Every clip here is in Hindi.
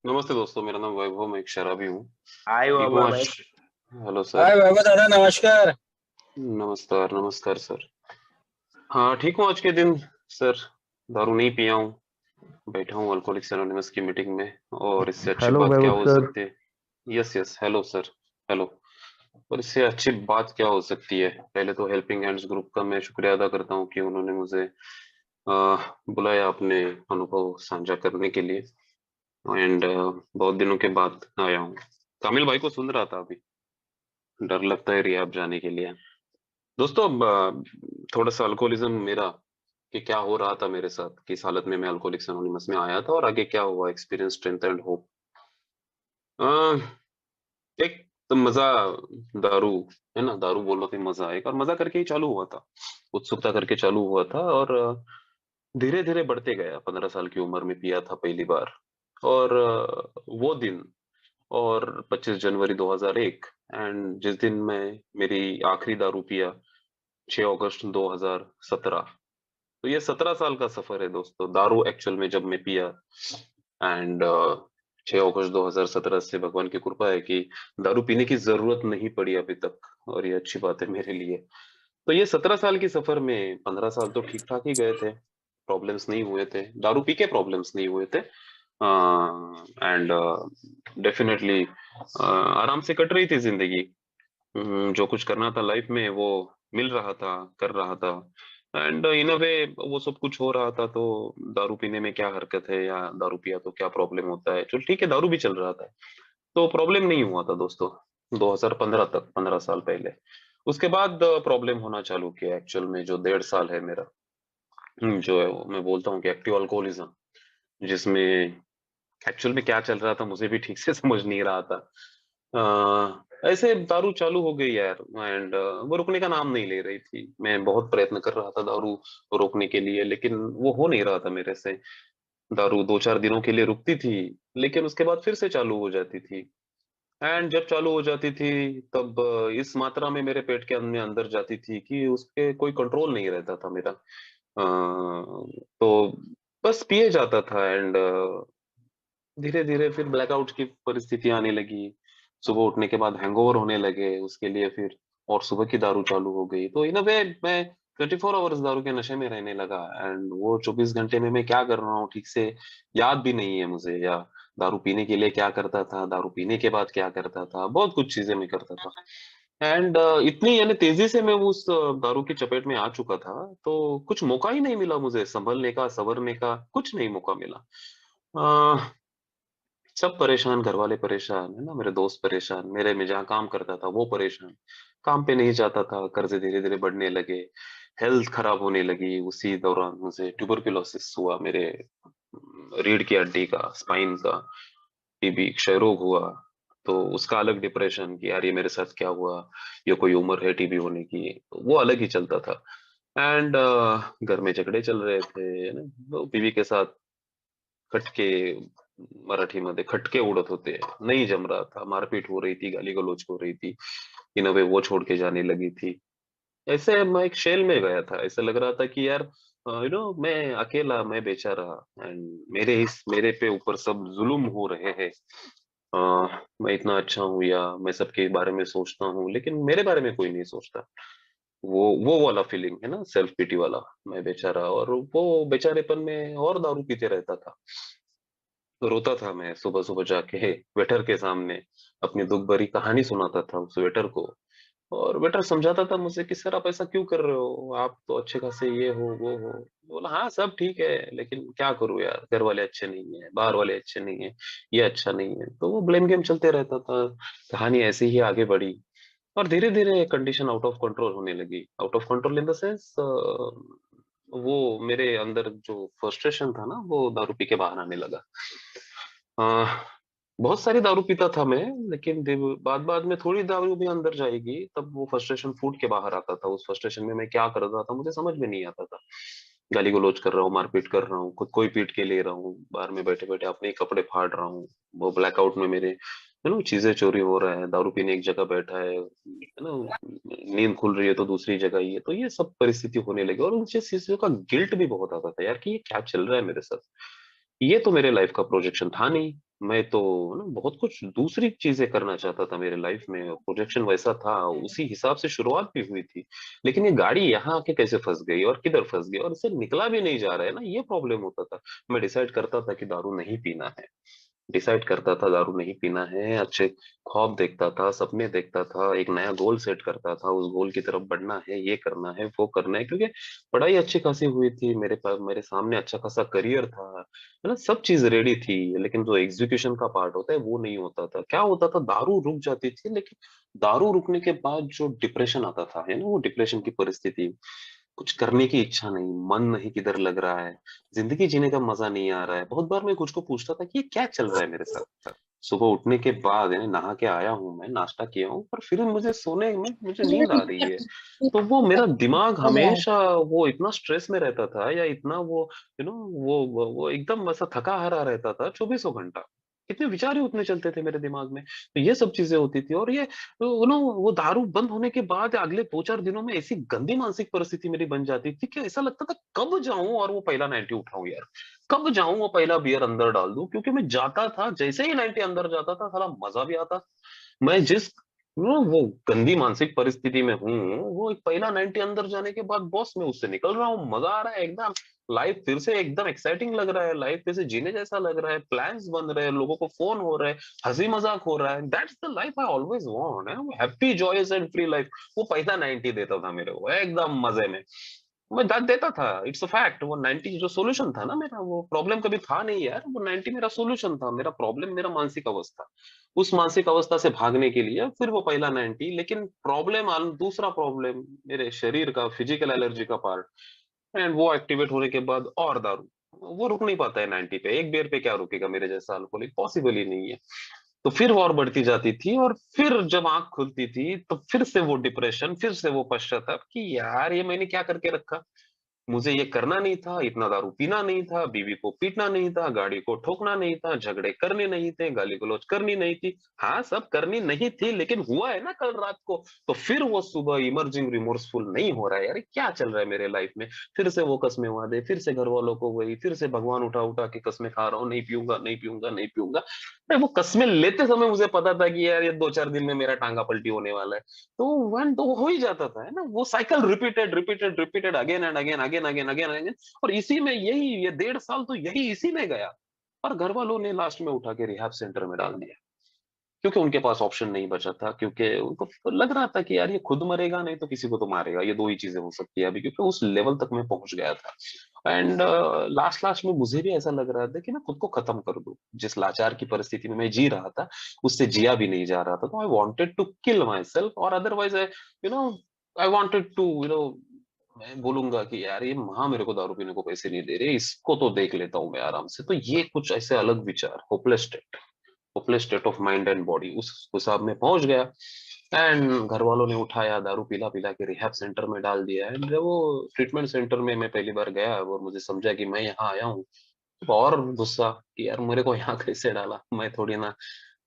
नमस्ते दोस्तों, मेरा नाम वैभव, मैं एक शराबी हूँ। हाय ठीक हूँ आज। भाई। Hello sir. हाय वैभव दादा, नमस्कार। नमस्कार नमस्कार सर। हाँ, ठीक हूँ आज के दिन सर। दारू नहीं पिया हूँ। बैठा हूँ अल्कोहलिक्स एनोनिमस की मीटिंग में। और इससे अच्छी हेलो बात क्या वैभव हो सर। सकती है? Yes yes, hello sir. Hello. और इससे अच्छी बात क्या हो सकती है? पहले तो हेल्पिंग हैंड्स ग्रुप का मैं शुक्रिया अदा करता हूँ कि उन्होंने मुझे बुलाया अपने अनुभव साझा करने के लिए। एंड बहुत दिनों के बाद आया हूँ। कामिल भाई को सुन रहा था अभी। डर लगता है रियाब जाने के लिए। दोस्तों, अब थोड़ा सा अल्कोहलिज्म मेरा कि क्या हो रहा था मेरे साथ, किस हालत में मैं अल्कोहलिक्स एनोनिमस में आया था और आगे क्या हुआ, एक्सपीरियंस, स्ट्रेंथ एंड होप। एक तो मजा, दारू, है ना, दारू बोल रहे थे मजा एक, और मजा करके ही चालू हुआ था। उत्सुकता करके चालू हुआ था और धीरे धीरे बढ़ते गया। 15 साल की उम्र में पिया था पहली बार। और वो दिन, और 25 जनवरी 2001, एंड जिस दिन मैं मेरी आखिरी दारू पिया, 6 अगस्त 2017। तो ये 17 साल का सफर है दोस्तों, दारू एक्चुअल में जब मैं पिया। एंड 6 अगस्त 2017 से भगवान की कृपा है कि दारू पीने की जरूरत नहीं पड़ी अभी तक। और ये अच्छी बात है मेरे लिए। तो ये 17 साल की सफर में 15 साल तो ठीक ठाक ही गए थे। प्रॉब्लम्स नहीं हुए थे, दारू पी के प्रॉब्लम्स नहीं हुए थे। एंड डेफिनेटली आराम से कट रही थी जिंदगी। जो कुछ करना था लाइफ में वो मिल रहा था, कर रहा था। एंड इन अ वे वो सब कुछ हो रहा था। तो दारू पीने में क्या हरकत है, या दारू पिया तो क्या प्रॉब्लम होता है? चल ठीक है, दारू भी चल रहा था तो प्रॉब्लम नहीं हुआ था दोस्तों। 2015 तक, 15 साल पहले। उसके बाद प्रॉब्लम होना चालू किया एक्चुअल में, जो 1.5 साल है मेरा। जो है वो मैं बोलता हूँ कि एक्टिव अल्कोहलिज्म, जिसमें एक्चुअल में क्या चल रहा था मुझे भी ठीक से समझ नहीं रहा था। ऐसे दारू चालू हो गई यार। एंड वो रुकने का नाम नहीं ले रही थी। मैं बहुत प्रयत्न कर रहा था दारू रोकने के लिए, लेकिन वो हो नहीं रहा था मेरे से। दारू 2-4 दिनों के लिए रुकती थी, लेकिन उसके बाद फिर से चालू हो जाती थी। एंड जब चालू हो जाती थी तब इस मात्रा में मेरे पेट के अंदर अंदर जाती थी कि उस पे कोई कंट्रोल नहीं रहता था मेरा। तो बस पिए जाता था। एंड धीरे धीरे फिर ब्लैकआउट की परिस्थिति आने लगी। सुबह उठने के बाद हैंगओवर होने लगे, उसके लिए फिर और सुबह की दारू चालू हो गई। तो इन अ वे मैं 24 आवर्स दारू के नशे में रहने लगा। एंड वो 24 घंटे में मैं क्या कर रहा हूँ ठीक से याद भी नहीं है मुझे। या दारू पीने के लिए क्या करता था, दारू पीने के बाद क्या करता था, बहुत कुछ चीजें मैं करता था। एंड इतनी यानी तेजी से मैं उस दारू की चपेट में आ चुका था, तो कुछ मौका ही नहीं मिला मुझे संभलने का, संवरने का, कुछ नहीं मौका मिला। सब परेशान, घर वाले परेशान, है ना, मेरे दोस्त परेशान, मेरे में जहाँ काम करता था वो परेशान, काम पे नहीं जाता था, कर्जे धीरे धीरे बढ़ने लगे, हेल्थ खराब होने लगी। उसी दौरान मुझे ट्यूबरकुलोसिस हुआ, मेरे रीढ़ की हड्डी का, स्पाइन का, टीबी, क्षय रोग हुआ। तो उसका अलग डिप्रेशन कि यार ये मेरे साथ क्या हुआ, ये कोई उम्र है टीबी होने की, तो वो अलग ही चलता था। एंड घर में झगड़े चल रहे थे, है ना, तो बीवी के साथ खटके, मराठीमध्ये खटके उडत होते, नहीं जम रहा था, मारपीट हो रही थी, गाली गलौज हो रही थी। इन अ वे वो छोड़ के जाने लगी थी। ऐसे मैं एक शेल में गया था। ऐसा लग रहा था कि यार मैं अकेला, मैं बेचारा, एंड मेरे पे ऊपर सब जुल्म हो रहे हैं। मैं इतना अच्छा हूँ, या मैं सबके बारे में सोचता हूँ लेकिन मेरे बारे में कोई नहीं सोचता। वो वाला फीलिंग है ना, सेल्फ पिटी वाला, मैं बेचारा। और वो बेचारेपन में और दारू पीते रहता था। तो रोता था मैं सुबह सुबह जाके वेटर के सामने, अपनी दुख भरी कहानी सुनाता था उस वेटर को। और वेटर समझाता था मुझे कि सर आप ऐसा क्यों कर रहे हो, आप तो अच्छे खासे ये हो वो हो। बोला हाँ सब ठीक है, लेकिन क्या करूं यार, घर वाले अच्छे नहीं है, बाहर वाले अच्छे नहीं है, ये अच्छा नहीं है। तो वो ब्लेम गेम चलते रहता था। कहानी ऐसे ही आगे बढ़ी। और धीरे धीरे कंडीशन आउट ऑफ कंट्रोल होने लगी। Out of control in the sense, वो मेरे अंदर जो फ्रस्ट्रेशन था ना, वो दारू पी के बाहर आने लगा। अ, बहुत सारी दारू पीता था मैं, लेकिन बाद बाद में थोड़ी दारू भी अंदर जाएगी तब वो फ्रस्ट्रेशन फूट के बाहर आता था। उस फ्रस्ट्रेशन में मैं क्या कर रहा था मुझे समझ में नहीं आता था। गाली गलौज कर रहा हूँ, मारपीट कर रहा हूँ, खुद को ही पीट के ले रहा हूँ, बाहर में बैठे बैठे अपने ही कपड़े फाड़ रहा हूँ। वो ब्लैकआउट में मेरे, है ना, चीजें चोरी हो रहा है, दारू पीने एक जगह बैठा है ना, नींद खुल रही है तो दूसरी जगह ही है। तो ये सब परिस्थिति होने लगी और मुझे इस चीजों का गिल्ट भी बहुत आता था यार कि ये क्या चल रहा है मेरे साथ। ये तो मेरे लाइफ का प्रोजेक्शन था नहीं। मैं तो ना बहुत कुछ दूसरी चीजें करना चाहता था मेरे लाइफ में, प्रोजेक्शन वैसा था, उसी हिसाब से शुरुआत भी हुई थी। लेकिन ये गाड़ी यहाँ आके कैसे फंस गई और किधर फंस गई और इससे निकला भी नहीं जा रहा है ना, ये प्रॉब्लम होता था। मैं डिसाइड करता था कि दारू नहीं पीना है, डिसाइड करता था दारू नहीं पीना है, अच्छे ख्वाब देखता था, सपने देखता था, एक नया गोल सेट करता था, उस गोल की तरफ बढ़ना है, ये करना है, वो करना है, क्योंकि पढ़ाई अच्छी खासी हुई थी मेरे पास, मेरे सामने अच्छा खासा करियर था, है ना, सब चीज रेडी थी। लेकिन जो एग्जीक्यूशन का पार्ट होता है वो नहीं होता था। क्या होता था, दारू रुक जाती थी, लेकिन दारू रुकने के बाद जो डिप्रेशन आता था, है ना, वो डिप्रेशन की परिस्थिति, कुछ करने की इच्छा नहीं, मन नहीं किधर लग रहा है, जिंदगी जीने का मजा नहीं आ रहा है। बहुत बार मैं खुद को पूछता था कि ये क्या चल रहा है मेरे साथ। सुबह उठने के बाद यानी नहा के आया हूँ, मैं नाश्ता किया हूँ, पर फिर मुझे सोने में मुझे नींद आ रही है। तो वो मेरा दिमाग हमेशा वो इतना स्ट्रेस में रहता था, या इतना वो वो एकदम ऐसा थका हारा रहता था 24 घंटा। कितने विचार ही उतने चलते थे मेरे दिमाग में। तो ये सब चीजें होती थी। और ये वो दारू बंद होने के बाद अगले 2-4 दिनों में ऐसी गंदी मानसिक परिस्थिति मेरी बन जाती थी कि ऐसा लगता था कब जाऊं और वो पहला 90 उठाऊं यार, कब जाऊं वो पहला बियर अंदर डाल दूं। क्योंकि मैं जाता था, जैसे ही 90 अंदर जाता था, साला मजा भी आता। मैं जिस वो गंदी मानसिक परिस्थिति में हूँ, वो एक पहला 90 अंदर जाने के बाद बॉस मैं उससे निकल रहा हूँ, मजा आ रहा है एकदम। लाइफ फिर से एकदम एक्साइटिंग लग रहा है, लाइफ फिर से जीने जैसा लग रहा है, प्लान्स बन रहे हैं, लोगों को फोन हो रहे हैं, हंसी मजाक हो रहा है। That's the life I always want, है happy joyous and free life. वो पहला 90 देता था मेरे को एकदम मजे में। मैं दाद देता था, इट्स अ फैक्ट। वो 90 जो सोल्यूशन था ना मेरा, वो प्रॉब्लम कभी था नहीं यार, वो 90 मेरा सोल्यूशन था। मेरा प्रॉब्लम मेरा मानसिक अवस्था, उस मानसिक अवस्था से भागने के लिए फिर वो पहला 90। लेकिन प्रॉब्लम, दूसरा प्रॉब्लम मेरे शरीर का फिजिकल एलर्जी का पार्ट, एंड वो एक्टिवेट होने के बाद और दारू, वो रुक नहीं पाता है 90 पे। एक बेर पे क्या रुकेगा मेरे जैसा अल्कोहलिक, पॉसिबल ही नहीं है। तो फिर वो और बढ़ती जाती थी, और फिर जब आंख खुलती थी तो फिर से वो डिप्रेशन, फिर से वो पश्चाताप कि यार ये मैंने क्या करके रखा। मुझे ये करना नहीं था, इतना दारू पीना नहीं था, बीवी को पीटना नहीं था, गाड़ी को ठोकना नहीं था, झगड़े करने नहीं थे, गाली गलौज करनी नहीं थी। हाँ, सब करनी नहीं थी, लेकिन हुआ है ना कल रात को। तो फिर वो सुबह इमर्जिंग रिमोर्सफुल नहीं हो रहा है यार, ये क्या चल रहा है मेरे लाइफ में। फिर से वो कस्में वादे, फिर से घर वालों को वही, फिर से भगवान उठा उठा के कस्में खा रहा हूँ, नहीं पीऊंगा, नहीं पीऊंगा, नहीं पीऊंगा। अरे वो कस्में लेते समय मुझे पता था कि यार ये 2-4 दिन में मेरा टांगा पलटी होने वाला है। तो वन तो हो ही जाता था, है ना, वो cycle repeated repeated repeated, again and again, again again again again. और इसी में यही ये 1.5 साल तो यही इसी में गया। और घर वालों ने लास्ट में उठा के रिहैब सेंटर में डाल दिया, क्योंकि उनके पास ऑप्शन नहीं बचा था, क्योंकि उनको लग रहा था कि यार ये खुद मरेगा नहीं तो किसी को तो मारेगा, ये दो ही चीजें हो सकती है अभी, क्योंकि उस लेवल तक मैं पहुंच गया था। एंड लास्ट लास्ट में मुझे भी ऐसा लग रहा था कि मैं खुद को खत्म कर दूं। जिस लाचार की परिस्थिति में मैं जी रहा था, उससे जिया भी नहीं जा रहा था। तो I wanted to kill myself, और otherwise I you know I wanted to मैं बोलूंगा कि यार ये महा मेरे को दारू पीने को पैसे नहीं दे रहे, इसको तो देख लेता हूँ मैं आराम से। तो ये कुछ ऐसे अलग विचार, hopeless state of mind and body, उस हिसाब में पहुंच गया। एंड घर वालों ने उठाया, दारू पिला पिला के रिहैब सेंटर में डाल दिया। एंड जब वो ट्रीटमेंट सेंटर में मैं पहली बार गया और मुझे समझा कि मैं यहाँ आया हूँ, तो और गुस्सा कि यार मेरे को यहाँ कैसे डाला, मैं थोड़ी ना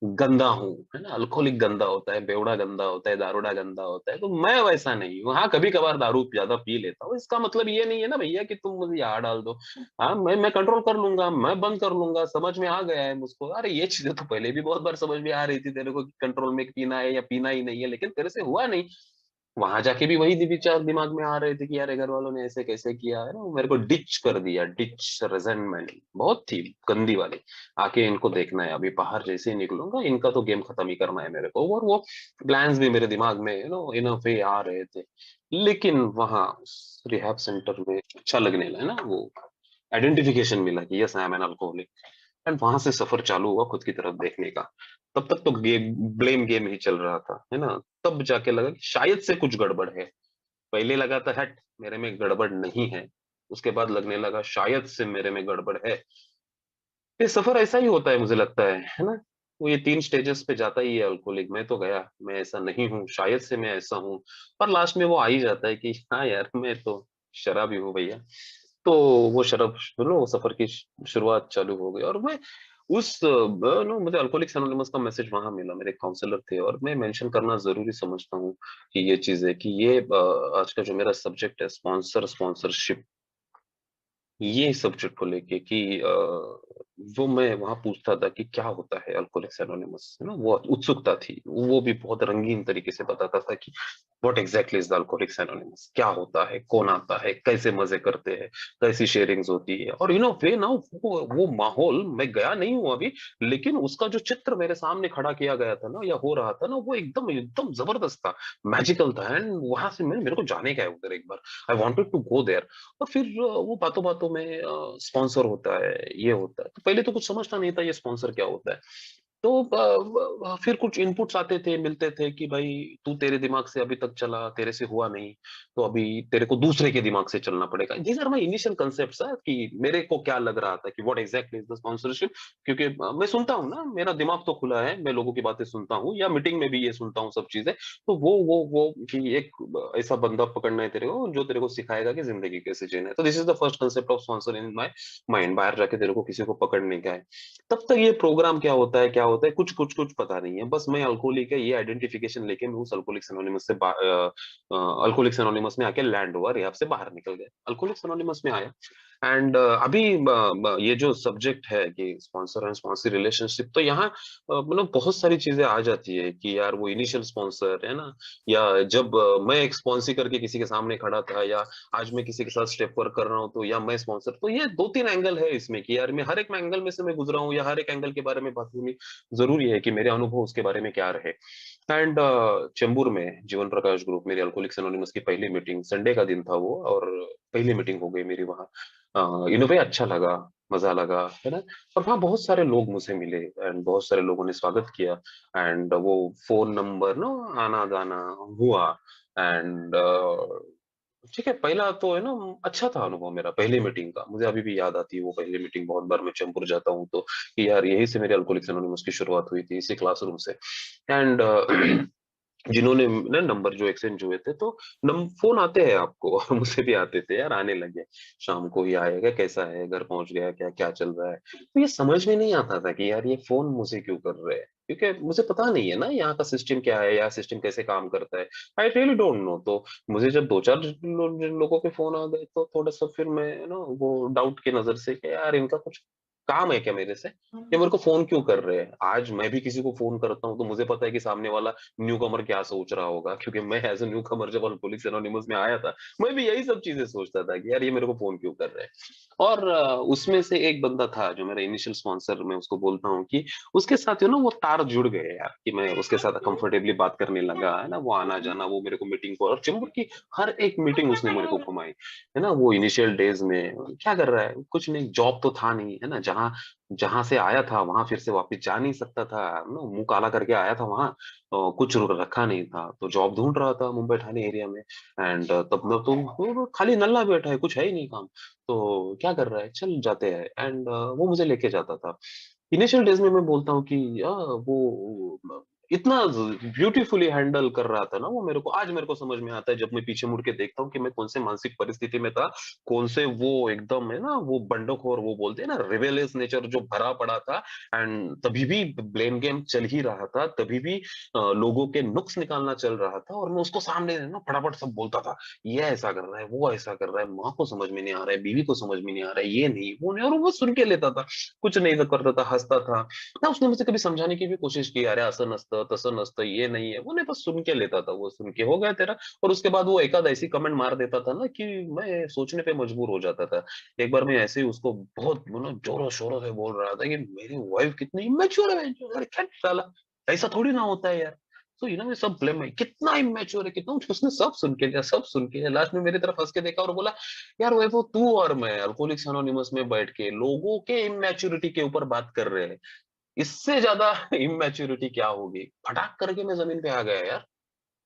गंदा हूँ, है ना। अल्कोहलिक गंदा होता है, बेवड़ा गंदा होता है, दारूडा गंदा होता है, तो मैं वैसा नहीं हूँ। हाँ, कभी कभार दारू ज्यादा पी लेता हूँ, इसका मतलब ये नहीं है ना भैया कि तुम मुझे यहाँ डाल दो। हाँ, मैं कंट्रोल कर लूंगा, मैं बंद कर लूंगा, समझ में आ गया है मुझको। अरे ये चीजें तो पहले भी बहुत बार समझ में आ रही थी तेरे को कि कंट्रोल में पीना है या पीना ही नहीं है, लेकिन तेरे से हुआ नहीं। वहां जाके भी वही विचार दिमाग में आ रहे थे कि यार ये घर वालों ने ऐसे कैसे किया, है ना, मेरे को डिच कर दिया, डिच रिजेंटमेंट बहुत थी गंदी वाली। आके इनको देखना है, अभी बाहर जैसे ही निकलूंगा इनका तो गेम खत्म ही करना है मेरे को। और वो प्लान्स भी मेरे दिमाग में इन अ वे आ रहे थे। लेकिन वहां रिहैब सेंटर में अच्छा लगने लगा ना, वो आइडेंटिफिकेशन मिला कि yes I am an alcoholic. And वहां से सफर चालू हुआ खुद की तरफ देखने का। तब तक तो ब्लेम गेम ही चल रहा था, है ना। तब जाके लगा कि शायद से कुछ गड़बड़ है। पहले लगा था हट मेरे में गड़बड़ नहीं है, उसके बाद लगने लगा शायद से मेरे में गड़बड़ है। ये सफर ऐसा ही होता है मुझे लगता है ना। वो ये 3 स्टेजेस पे जाता ही है अल्कोहलिक। मैं तो गया, मैं ऐसा नहीं हूँ, शायद से मैं ऐसा हूँ। पर लास्ट में वो आ ही जाता है कि हाँ यार मैं तो शराबी हूँ भैया। तो वो शराब वो सफर की शुरुआत चालू हो गई। और मैं उस मुझे अल्कोहलिक्स एनोनिमस का मैसेज वहां मिला, मेरे काउंसलर थे, और मैं मेंशन करना जरूरी समझता हूँ कि ये चीज है कि ये आज का जो मेरा सब्जेक्ट है, स्पॉन्सरशिप। ये सब्जेक्ट को लेके कि वो मैं वहाँ पूछता था कि क्या होता है अल्कोहलिक्स एनोनिमस, है ना? वो उत्सुकता थी। वो भी बहुत रंगीन तरीके से बताता था कि what exactly is the alcoholics anonymous, क्या होता है, कौन आता है, कैसे मजे करते हैं, कैसी शेयरिंग्स होती है। और वे ना वो माहौल, मैं गया नहीं हूँ अभी, लेकिन उसका जो चित्र मेरे सामने खड़ा किया गया था ना, या हो रहा था ना, वो एकदम एकदम जबरदस्त था, मैजिकल था। एंड वहां से मेरे को जाने का है उधर एक बार। I wanted to go there. और फिर वो बातों बातों में स्पॉन्सर होता है, ये होता है। तो पहले तो कुछ समझता नहीं था ये स्पॉन्सर क्या होता है। तो फिर कुछ इनपुट्स आते थे, मिलते थे कि भाई तू तेरे दिमाग से अभी तक चला, तेरे से हुआ नहीं, तो अभी तेरे को दूसरे के दिमाग से चलना पड़ेगा। These are my initial concepts है कि मेरे को क्या लग रहा था कि what exactly is the sponsorship. क्योंकि मैं सुनता हूँ ना, मेरा दिमाग तो खुला है, मैं लोगों की बातें सुनता हूँ, या मीटिंग में भी ये सुनता हूँ सब चीजें। तो वो कि एक ऐसा बंदा पकड़ना है तेरे को, जो तेरे को सिखाएगा कि जिंदगी कैसे जीना है। तो this is the first concept of sponsor in my mind. बाहर जाके तेरे को किसी को पकड़ने का है। तब तक ये प्रोग्राम क्या होता है, कुछ कुछ कुछ पता नहीं है। बस मैं अल्कोहलिक है, ये आइडेंटिफिकेशन लेके मैं उस अल्कोहलिक्स एनोनिमस से अल्कोहलिक्स एनोनिमस में आके लैंड हुआ, रिहाब से बाहर निकल गया, अल्कोहलिक्स एनोनिमस में आया। एंड अभी ये जो सब्जेक्ट है कि स्पॉन्सर एंड स्पॉन्सर रिलेशनशिप, तो यहाँ मतलब बहुत सारी चीजें आ जाती है कि यार वो इनिशियल स्पॉन्सर है ना, या जब मैं एक स्पॉन्सी करके किसी के सामने खड़ा था, या आज मैं किसी के साथ स्टेप वर्क कर रहा हूँ, तो या मैं स्पॉन्सर। तो ये दो तीन एंगल है इसमें कि यार मैं हर एक एंगल में से मैं गुजरा हूँ, या हर एक एंगल के बारे में बात होनी जरूरी है कि मेरे अनुभव उसके बारे में क्या रहे। एंड चेंबूर में जीवन प्रकाश ग्रुप, मेरी अल्कोहलिक्स एनोनिमस की पहली मीटिंग, संडे का दिन था वो, और पहली मीटिंग हो गई मेरी वहाँ। वे अच्छा लगा, मजा लगा, है ना? और वहाँ बहुत सारे लोग मुझे मिले, एंड बहुत सारे लोगों ने स्वागत किया। एंड वो फोन नंबर ना, आना जाना हुआ। एंड ठीक है, पहला तो है ना, अच्छा था अनुभव मेरा पहली मीटिंग का। मुझे अभी भी याद आती है वो पहली मीटिंग, बहुत बार मैं चैम्बूर जाता हूँ तो, कि यार यही से मेरे अल्कोहलिक्स एनोनिमस की शुरुआत हुई थी, इसी क्लासरूम से। एंड जिन्होंने ना नंबर जो एक्सचेंज हुए थे, तो फोन आते हैं आपको और मुझे भी आते थे यार, आने लगे। शाम को ही आएगा, कैसा है, घर पहुंच गया क्या, क्या चल रहा है। तो ये समझ में नहीं आता था कि यार ये फोन मुझे क्यों कर रहे हैं, क्योंकि मुझे पता नहीं है ना यहाँ का सिस्टम क्या है, या सिस्टम कैसे काम करता है। I really don't know. तो मुझे जब दो चार लोगों के फोन आ गए, तो थोड़ा सा फिर मैं ना वो डाउट की नजर से कि यार इनका कुछ काम है क्या मेरे से, ये मेरे को फोन क्यों कर रहे हैं। आज मैं भी किसी को फोन करता हूँ तो मुझे पता है कि सामने वाला न्यू कमर क्या सोच रहा होगा, क्योंकि मैं एज ए न्यू कमर जब अल्कोहलिक्स एनोनिमस में आया था, मैं भी यही सब चीजें सोचता था कि यार ये मेरे को फोन क्यों कर रहे हैं। और उसमें से एक बंदा था जो मेरा इनिशियल स्पॉन्सर, मैं उसको बोलता हूँ कि उसके साथ वो तार जुड़ गए यार, कि मैं उसके साथ कंफर्टेबली बात करने लगा, है ना? वो आना जाना, वो मेरे को मीटिंग को, और चेंबूर की हर एक मीटिंग उसने मेरे को घुमाई, है ना? वो इनिशियल डेज में क्या कर रहा है, कुछ नहीं, जॉब तो था नहीं, है ना? जहाँ जहां से आया था वहां फिर से वापस जा नहीं सकता था ना, मुंह काला करके आया था वहां। कुछ रखा नहीं था, तो जॉब ढूंढ रहा था मुंबई ठाणे एरिया में। एंड तब न तो वो खाली नल्ला बैठा है, कुछ है ही नहीं काम। तो क्या कर रहा है, चल जाते हैं। एंड वो मुझे लेके जाता था। इनिशियल डेज में मैं बोलता हूँ कि वो इतना ब्यूटीफुली हैंडल कर रहा था ना वो मेरे को। आज मेरे को समझ में आता है जब मैं पीछे मुड़ के देखता हूँ कि मैं कौन से मानसिक परिस्थिति में था, कौन से वो एकदम है ना, वो बंडखोर, वो बोलते हैं ना रिबेलियस नेचर जो भरा पड़ा था। एंड तभी भी ब्लेम गेम चल ही रहा था, तभी भी लोगों के नुक्स निकालना चल रहा था, और मैं उसको सामने ना फटाफट सब बोलता था। ये ऐसा कर रहा है, वो ऐसा कर रहा है, माँ को समझ में नहीं आ रहा है, बीवी को समझ में नहीं आ रहा है, ये नहीं वो नहीं, और वो सुन के लेता था, कुछ नहीं करता था, हंसता था ना। उसने मुझे कभी समझाने की भी कोशिश की, अरे असं नसतं तसं नसतं, ये नहीं है वो नहीं, बस सुन के लेता था, वो सुन के हो गया तेरा। और उसके बाद वो एकाद ऐसी कमेंट मार देता था ना कि मैं सोचने पे मजबूर हो जाता था। एक बार मैं ऐसे ही उसको बहुत जोरों शोरों से बोल रहा था कि मेरी वाइफ कितनी इमेच्योर है, अरे क्या साला, ऐसा थोड़ी ना होता है यार। तो मैं सब ब्लेम है, कितना इमेच्योर है, कितना। उसने सब सुन के लिया, सब सुन के लिया। लास्ट में मेरी तरफ हंस के देखा और बोला, यार वो तू और मैं अल्कोहलिक्स एनोनिमस में बैठ के लोगों के इमेच्योरिटी के ऊपर बात कर रहे हैं, इससे ज्यादा इमेच्योरिटी क्या होगी। फटाक करके मैं जमीन पे आ गया यार।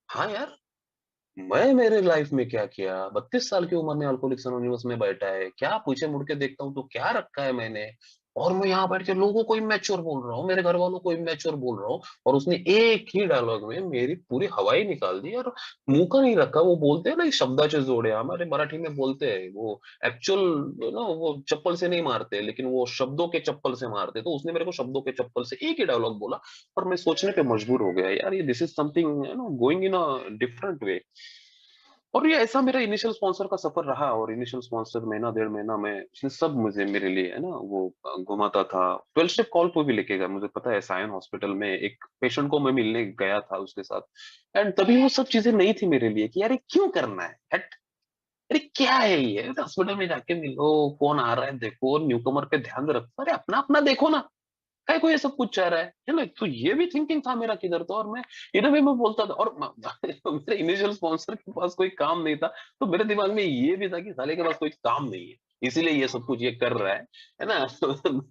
हाँ यार, मैं मेरे लाइफ में क्या किया, 32 साल की उम्र में अल्कोहलिक्स एनोनिमस में बैठा है, क्या पीछे मुड़ के देखता हूँ तो क्या रखा है मैंने। और मैं यहाँ बैठ के लोगों को इमेच्योर बोल रहा हूँ, मेरे घर वालों को इमेच्योर बोल रहा हूँ। और उसने एक ही डायलॉग में मेरी पूरी हवाई निकाल दी। और मुंह का नहीं रखा, वो बोलते हैं ना शब्दाचे जोड़े, हमारे मराठी में बोलते हैं वो एक्चुअल ना, वो चप्पल से नहीं मारते, लेकिन वो शब्दों के चप्पल से मारते। तो उसने मेरे को शब्दों के चप्पल से एक ही डायलॉग बोला, और मैं सोचने पे मजबूर हो गया यार, ये this is something going in a different way. और ये ऐसा मेरा इनिशियल स्पॉन्सर का सफर रहा, और इनिशियल स्पॉन्सर महीना डेढ़ महीना में उसने सब मुझे मेरे लिए है ना वो घुमाता था। 12 स्टेप कॉल पे भी लेके गया, मुझे पता है सायन हॉस्पिटल में एक पेशेंट को मैं मिलने गया था उसके साथ, एंड तभी वो सब चीजें नहीं थी मेरे लिए कि यार ये क्यों करना है, हट, अरे क्या है ये हॉस्पिटल में जाके मिलो, कौन आ रहा है देखो, न्यू कमर पे ध्यान रखो, अरे अपना अपना देखो ना, काय को ये सब कुछ चाह रहा है ना? तो ये भी थिंकिंग था मेरा किधर, तो और मैं इन वे में बोलता था, और मेरे इनिशियल स्पॉन्सर के पास कोई काम नहीं था, तो मेरे दिमाग में ये भी था कि साले के पास कोई काम नहीं है, इसीलिए ये सब कुछ ये कर रहा है ना?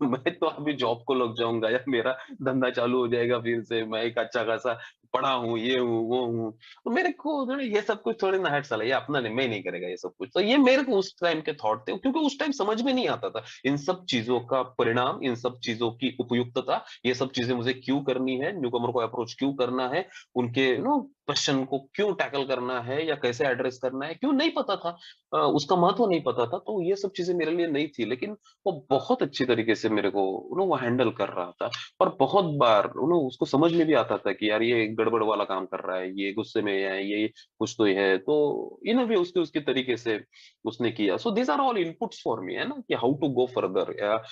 मैं तो अभी जॉब को लग जाऊंगा या मेरा धंधा चालू हो जाएगा, फिर से मैं एक अच्छा खासा पढ़ा हूँ, ये हूँ वो हूँ, तो मेरे को थोड़ा ये सब कुछ थोड़ी ना हट, साला ये अपना नहीं, मैं नहीं करेगा ये सब कुछ, तो ये मेरे को उस टाइम के थॉट थे, क्योंकि उस टाइम समझ में नहीं आता था इन सब चीजों का परिणाम, इन सब चीजों की उपयुक्तता, ये सब चीजें मुझे क्यों करनी है, न्यूकमर को अप्रोच क्यों करना है, उनके नो क्वेश्चन को क्यों टैकल करना है या कैसे एड्रेस करना है, क्यों नहीं पता था। उसका महत्व नहीं पता था, तो ये सब चीजें मेरे लिए नहीं थी, लेकिन वो बहुत अच्छी तरीके से मेरे को वो हैंडल कर रहा था, और बहुत बार उसको समझ में भी आता था कि यार ये गड़बड़ वाला काम कर रहा है, ये गुस्से में है, ये कुछ तो है, तो इन वे उसके उसके तरीके से उसने किया। So these are all inputs for me, है ना, कि हाउ टू गो फर्दर, या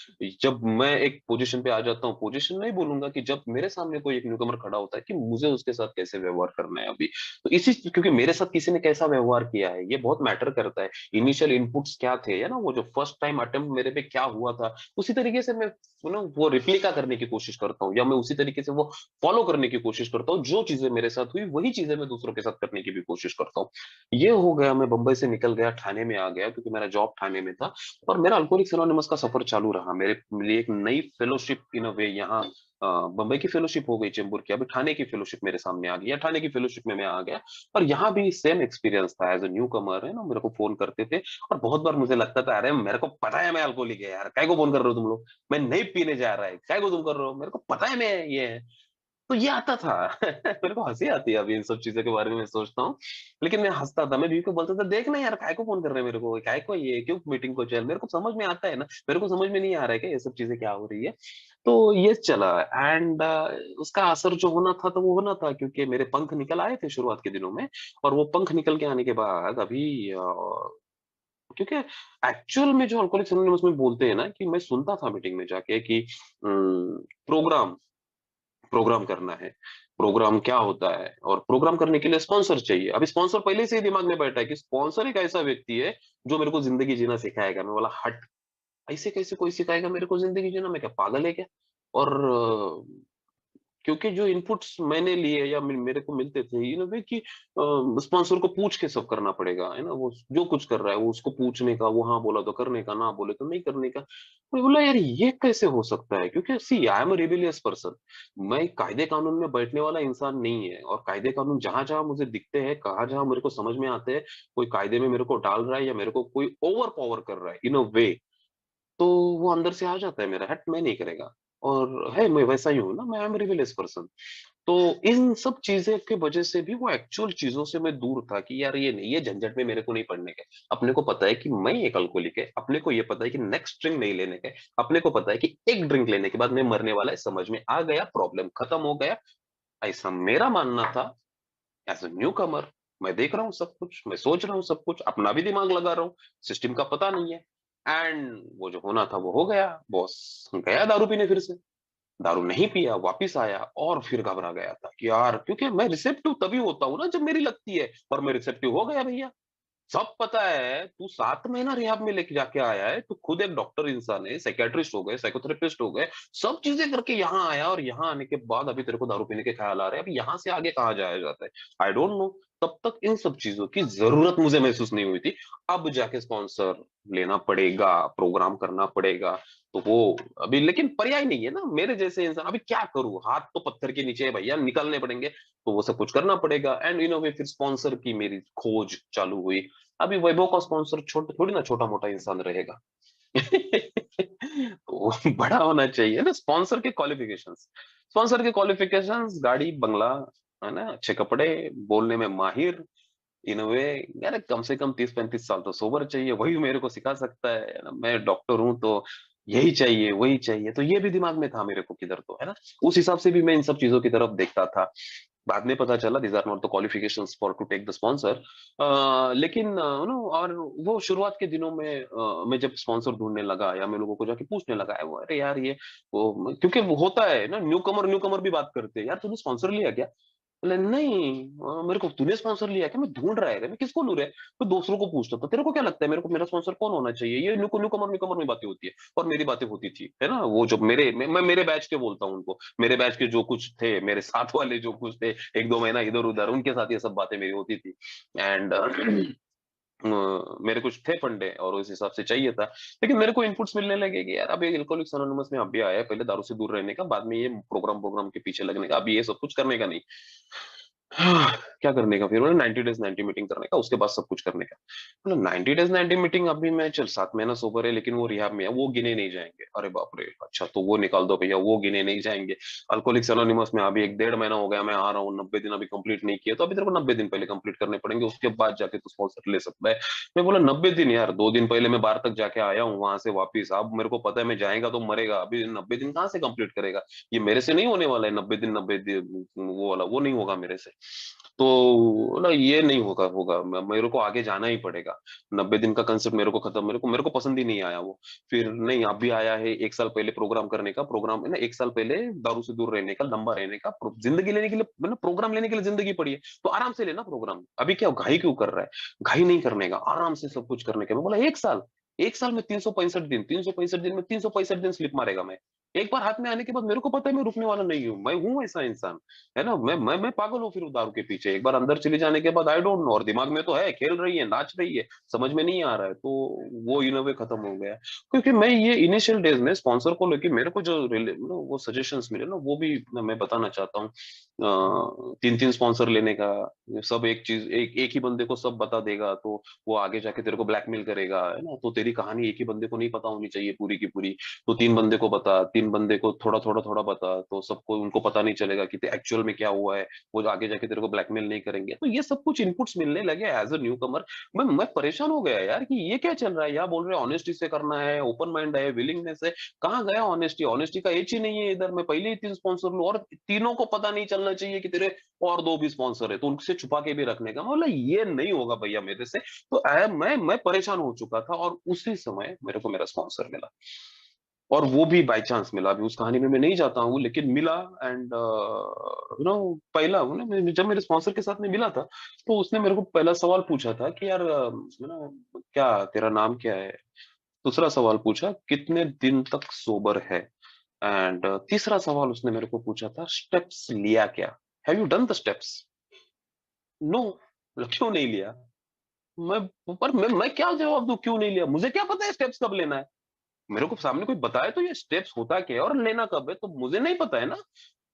जब मैं एक पोजीशन पे आ जाता हूँ, पोजीशन नहीं बोलूंगा, कि जब मेरे सामने कोई एक न्यूकमर खड़ा होता है कि मुझे उसके साथ कैसे व्यवहार करना है अभी, तो इसी क्योंकि मेरे साथ किसी ने कैसा व्यवहार किया है ये बहुत मैटर करता है, इनिशियल इनपुट्स क्या थे, है ना, वो जो फर्स्ट टाइम अटेम्प्ट मेरे पे क्या हुआ था, उसी तरीके से मैं वो रिप्लिका करने की कोशिश करता हूँ, या मैं उसी तरीके से वो फॉलो करने की कोशिश करता हूँ, जो चीजें मेरे साथ हुई वही चीजें मैं दूसरों के साथ करने की भी कोशिश करता हूँ। ये हो गया, मैं बंबई से निकल गया, ठाणे में आ गया, क्योंकि मेरा जॉब ठाणे में था, और मेरा अल्कोहलिक्स एनोनिमस का सफर चालू रहा, मेरे लिए एक नई फेलोशिप इन अ वे यहाँ, बंबई की फेलोशिप हो गई चेंबूर की, अभी ठाणे की फेलोशिप मेरे सामने आ गई है, ठाणे की फेलोशिप में मैं आ गया, और यहाँ भी सेम एक्सपीरियंस था, एज अ न्यू कमर, है ना, मेरे को फोन करते थे, और बहुत बार मुझे लगता था अरे मेरे को पता है मैं अल्कोहलिक है यार, काय को फोन कर रहे हो तुम लोग, मैं नहीं पीने जा रहा है, काय को तुम कर रहे हो, मेरे को पता है मैं ये है। तो ये आता था। मेरे को हंसी आती है अभी इन सब चीजों के बारे में मैं सोचता हूँ, लेकिन मैं हंसता था, मैं बीवी को बोलता था देख ना यार, काय को फोन कर रहे हैं मेरे को, काय को ये क्यों मीटिंग को चल, मेरे को समझ में आता है ना, मेरे को समझ में नहीं आ रहा है क्या ये सब चीजें क्या हो रही है। तो ये चला, एंड उसका असर जो होना था तो वो होना था, क्योंकि मेरे पंख निकल आए थे शुरुआत के दिनों में, और वो पंख निकल के आने के बाद अभी क्योंकि एक्चुअल में जो अल्कोहलिक्स एनोनिमस में बोलते हैं ना, कि मैं सुनता था मीटिंग में जाके कि प्रोग्राम प्रोग्राम करना है, प्रोग्राम क्या होता है, और प्रोग्राम करने के लिए स्पॉन्सर चाहिए। अभी स्पॉन्सर पहले से ही दिमाग में बैठा है कि स्पॉन्सर एक ऐसा व्यक्ति है जो मेरे को जिंदगी जीना सिखाएगा। मैं बोला हट, ऐसे कैसे कोई सिखाएगा मेरे को जिंदगी जीना, मैं क्या पागल है क्या? और क्योंकि जो इनपुट्स मैंने लिए या मेरे को मिलते थे इन वे कि स्पॉन्सर को पूछ के सब करना पड़ेगा, है ना, वो जो कुछ कर रहा है वो उसको पूछने का, वो हाँ बोला तो करने का, ना बोले तो नहीं करने का। मैं बोला यार ये कैसे हो सकता है, क्योंकि see I am a rebellious person, मैं कायदे कानून में बैठने वाला इंसान नहीं है, और कायदे कानून जहां जहां मुझे दिखते हैं, कहाँ जहां मेरे को समझ में आते हैं, कोई कायदे में मेरे को डाल रहा है या मेरे को कोई ओवर पावर कर रहा है इन अ वे, तो वो अंदर से आ जाता है मेरा, हट मैं नहीं करेगा। और है मैं वैसा ही हूँ ना, मैं आई एम रिबेलियस पर्सन। तो इन सब चीजें के वजह से भी वो एक्चुअल चीजों से मैं दूर था, कि यार ये नहीं, ये झंझट में मेरे को नहीं पड़ने का। अपने को पता है कि मैं एक अल्कोहलिक है, अपने को ये पता है कि नेक्स्ट ड्रिंक नहीं लेने का है, अपने को पता है कि एक ड्रिंक लेने के बाद मैं मरने वाला है, समझ में आ गया, प्रॉब्लम खत्म हो गया, ऐसा मेरा मानना था। एज अ न्यू कमर मैं देख रहा हूँ सब कुछ, मैं सोच रहा हूँ सब कुछ, अपना भी दिमाग लगा रहा हूँ, सिस्टम का पता नहीं है, एंड वो जो होना था वो हो गया, बॉस गया दारू पीने फिर से, दारू नहीं पिया, वापिस आया, और फिर घबरा गया था कि यार, क्योंकि मैं रिसेप्टिव तभी होता हूँ ना जब मेरी लगती है, और मैं रिसेप्टिव हो गया भैया। सब पता है, तू 7 महीना रिहाब में लेके जाके आया है, तू खुद एक डॉक्टर इंसान है, साइकियाट्रिस्ट हो गए, साइकोथेरेपिस्ट हो गए, सब चीजें करके यहाँ आया, और यहाँ आने के बाद अभी तेरे को दारू पीने के ख्याल आ रहे हैं, अभी यहाँ से आगे कहाँ जाया जाता है, आई डोंट नो। तब तक इन सब चीजों की जरूरत मुझे महसूस नहीं हुई थी, अब जाके स्पॉन्सर लेना पड़ेगा, प्रोग्राम करना पड़ेगा, तो वो अभी लेकिन पर्याय नहीं है ना, मेरे जैसे इंसान अभी क्या करूं, हाथ तो पत्थर के नीचे है भैया, निकलने पड़ेंगे, तो वो सब कुछ करना पड़ेगा, एंड इन वे फिर स्पॉन्सर की मेरी खोज चालू हुई। अभी वैभव का स्पॉन्सर छोटा थोड़ी ना, छोटा मोटा इंसान रहेगा। तो बड़ा होना चाहिए ना स्पॉन्सर के क्वालिफिकेशंस, स्पॉन्सर के क्वालिफिकेशंस, गाड़ी बंगला, है ना, अच्छे कपड़े, बोलने में माहिर, इन वे, यार कम से कम 30-35 साल तो सोबर चाहिए, वही मेरे को सिखा सकता है ना, मैं डॉक्टर हूं तो यही चाहिए वही चाहिए, तो ये भी दिमाग में था मेरे को किधर, तो है ना, उस हिसाब से भी मैं इन सब चीजों की तरफ देखता था। बाद में पता चला these are not the qualifications for to take the sponsor. लेकिन नो, और वो शुरुआत के दिनों में मैं जब स्पॉन्सर ढूँढने लगा या मैं लोगों को जाके पूछने लगा, वो अरे यार ये वो, क्योंकि वो होता है ना, न्यूकमर भी बात करते हैं, यार तूने स्पॉन्सर लिया क्या? बोले नहीं, मेरे को तूने स्पॉन्सर लिया क्या? मैं ढूंढ रहा है, मैं किसको लूं रे? तो दूसरों को पूछता था, तेरे को क्या लगता है मेरे को मेरा स्पॉन्सर कौन होना चाहिए? ये न्यूकमर में बातें होती है, और मेरी बातें होती थी, है ना? वो जो मैं मेरे बैच के बोलता हूँ उनको, मेरे बैच के जो कुछ थे, मेरे साथ वाले जो कुछ थे, एक दो महीना इधर उधर, उनके साथ ये सब बातें मेरी होती थी। एंड मेरे कुछ थे फंडे और उस हिसाब से चाहिए था। लेकिन मेरे को इनपुट्स मिलने लगे कि यार अब ये अल्कोहलिक्स एनोनिमस में अब भी आया है, पहले दारू से दूर रहने का, बाद में ये प्रोग्राम के पीछे लगने का, अभी ये सब कुछ करने का नहीं। हाँ, क्या करने का फिर? बोले 90 डेज़ 90 मीटिंग करने का, उसके बाद सब कुछ करने का। बोला 90 डेज़ 90 मीटिंग, अभी मैं चल 7 महीना सोबर है, लेकिन वो रिहैब में है, वो गिने नहीं जाएँगे। अरे बाप रे! अच्छा तो वो निकाल दो भैया, वो गिने नहीं जाएँगे। अल्कोहलिक्स एनोनिमस में अभी 1 डेढ़ महीना हो गया मैं आ रहा हूँ, 90 दिन अभी कंप्लीट नहीं किए, तो अभी तेरे को 90 दिन पहले कंप्लीट करने पड़ेंगे, उसके बाद जाके तू स्पॉन्सर ले सकता है। मैं बोला 90 दिन यार, 2 दिन पहले मैं बाहर तक जाके आया हूँ, वहाँ से वापिस। अब मेरे को पता है मैं जाएगा तो मरेगा, अभी 90 दिन कहाँ से कंप्लीट करेगा? ये मेरे से नहीं होने वाला है 90 दिन वो वाला, वो नहीं होगा मेरे से। तो ना ये नहीं होगा होगा मेरे को आगे जाना ही पड़ेगा। 90 दिन का कांसेप्ट मेरे को खत्म, मेरे को पसंद ही नहीं आया वो। फिर नहीं, अभी आया है 1 साल पहले प्रोग्राम करने का, प्रोग्राम है ना, 1 साल पहले दारू से दूर रहने का, लंबा रहने का, जिंदगी लेने के लिए, मतलब प्रोग्राम लेने के लिए जिंदगी पड़ी है, तो आराम से लेना प्रोग्राम। अभी क्या घाई क्यों कर रहा है? घाई नहीं करने का, आराम से सब कुछ करने का। मैं बोला 1 साल, 1 साल में 365 दिन, 365 दिन में 365 दिन स्लिप मारेगा मैं। एक बार हाथ में आने के बाद मेरे को पता है मैं रुकने वाला नहीं हूँ, मैं हूँ ऐसा इंसान, है ना? मैं पागल हूँ फिर दारू के पीछे। एक बार अंदर चली जाने के बाद आई डोंट नो, और दिमाग में तो है, खेल रही है, नाच रही है, समझ में नहीं आ रहा है, तो वो इन अ वे खत्म हो गया। क्योंकि मैं ये इनिशियल डेज में स्पॉन्सर को लेके मेरे को जो वो सजेशंस मिले ना, वो भी मैं बताना चाहता हूँ। 3-3 स्पॉन्सर लेने का, सब एक चीज, एक ही बंदे को सब बता देगा तो वो आगे जाके तेरे को ब्लैकमेल करेगा, है ना? तो तेरी कहानी एक ही बंदे को नहीं पता होनी चाहिए पूरी की पूरी। तो 3 बंदे को बता, 3 बंदे को थोड़ा-थोड़ा बता, तो सबको उनको पता नहीं चलेगा कि एक्चुअल में क्या हुआ है, वो आगे जाके तेरे को ब्लैकमेल नहीं करेंगे। तो ये सब कुछ इनपुट्स मिलने लगे एज़ अ न्यूकमर। मैं परेशान हो गया यार कि ये क्या चल रहा है? यहाँ बोल रहे हैं ऑनेस्टी से करना है, ओपन माइंड है, विलिंगनेस है, कहाँ गया ऑनेस्टी? ऑनेस्टी का एच ही नहीं है इधर। मैं पहले ही 3 स्पॉन्सर लूँ और तीनों को पता नहीं चलना चाहिए कि तेरे और 2 भी स्पॉन्सर है, तो उनसे छुपा के भी रखने का। मैं बोला ये नहीं होगा भैया मेरे से। तो मैं परेशान हो चुका था और उसी समय मेरे को मेरा स्पॉन्सर मिला। और वो भी बाय चांस मिला। अभी उस कहानी में मैं नहीं जाता हूँ, लेकिन मिला। एंड पहला जब मेरे स्पॉन्सर के साथ में मिला था, तो उसने मेरे को पहला सवाल पूछा था कि यार क्या तेरा नाम क्या है? दूसरा सवाल पूछा कितने दिन तक सोबर है? एंड तीसरा सवाल उसने मेरे को पूछा था, स्टेप्स लिया क्या? Have you done the steps? No. क्यों नहीं लिया? मैं क्या जवाब दूं, क्यों नहीं लिया? मुझे क्या पता है स्टेप्स कब लेना है? मेरे को सामने कोई बताए तो ये स्टेप्स होता क्या है और लेना कब है, तो मुझे नहीं पता है ना।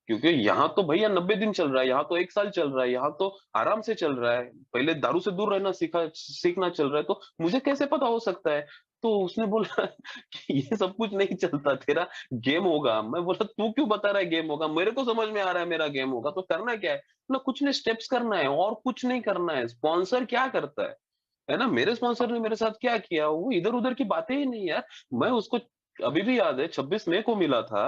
क्योंकि यहाँ तो भैया 90 दिन चल रहा है, यहाँ तो 1 साल चल रहा है, यहाँ तो आराम से चल रहा है। पहले दारू से दूर रहना सीखना चल रहा है, तो मुझे कैसे पता हो सकता है? तो उसने बोला कि ये सब कुछ नहीं चलता, तेरा गेम होगा। मैं बोला तू क्यों बता रहा है गेम होगा? मेरे को समझ में आ रहा है मेरा गेम होगा, तो करना क्या है? बोला कुछ नहीं, स्टेप्स करना है और कुछ नहीं करना है। स्पॉन्सर क्या करता है ना? मेरे स्पॉन्सर ने मेरे साथ क्या किया, वो इधर-उधर की बातें ही नहीं यार। मैं उसको अभी भी याद है, 26 मई को मिला था।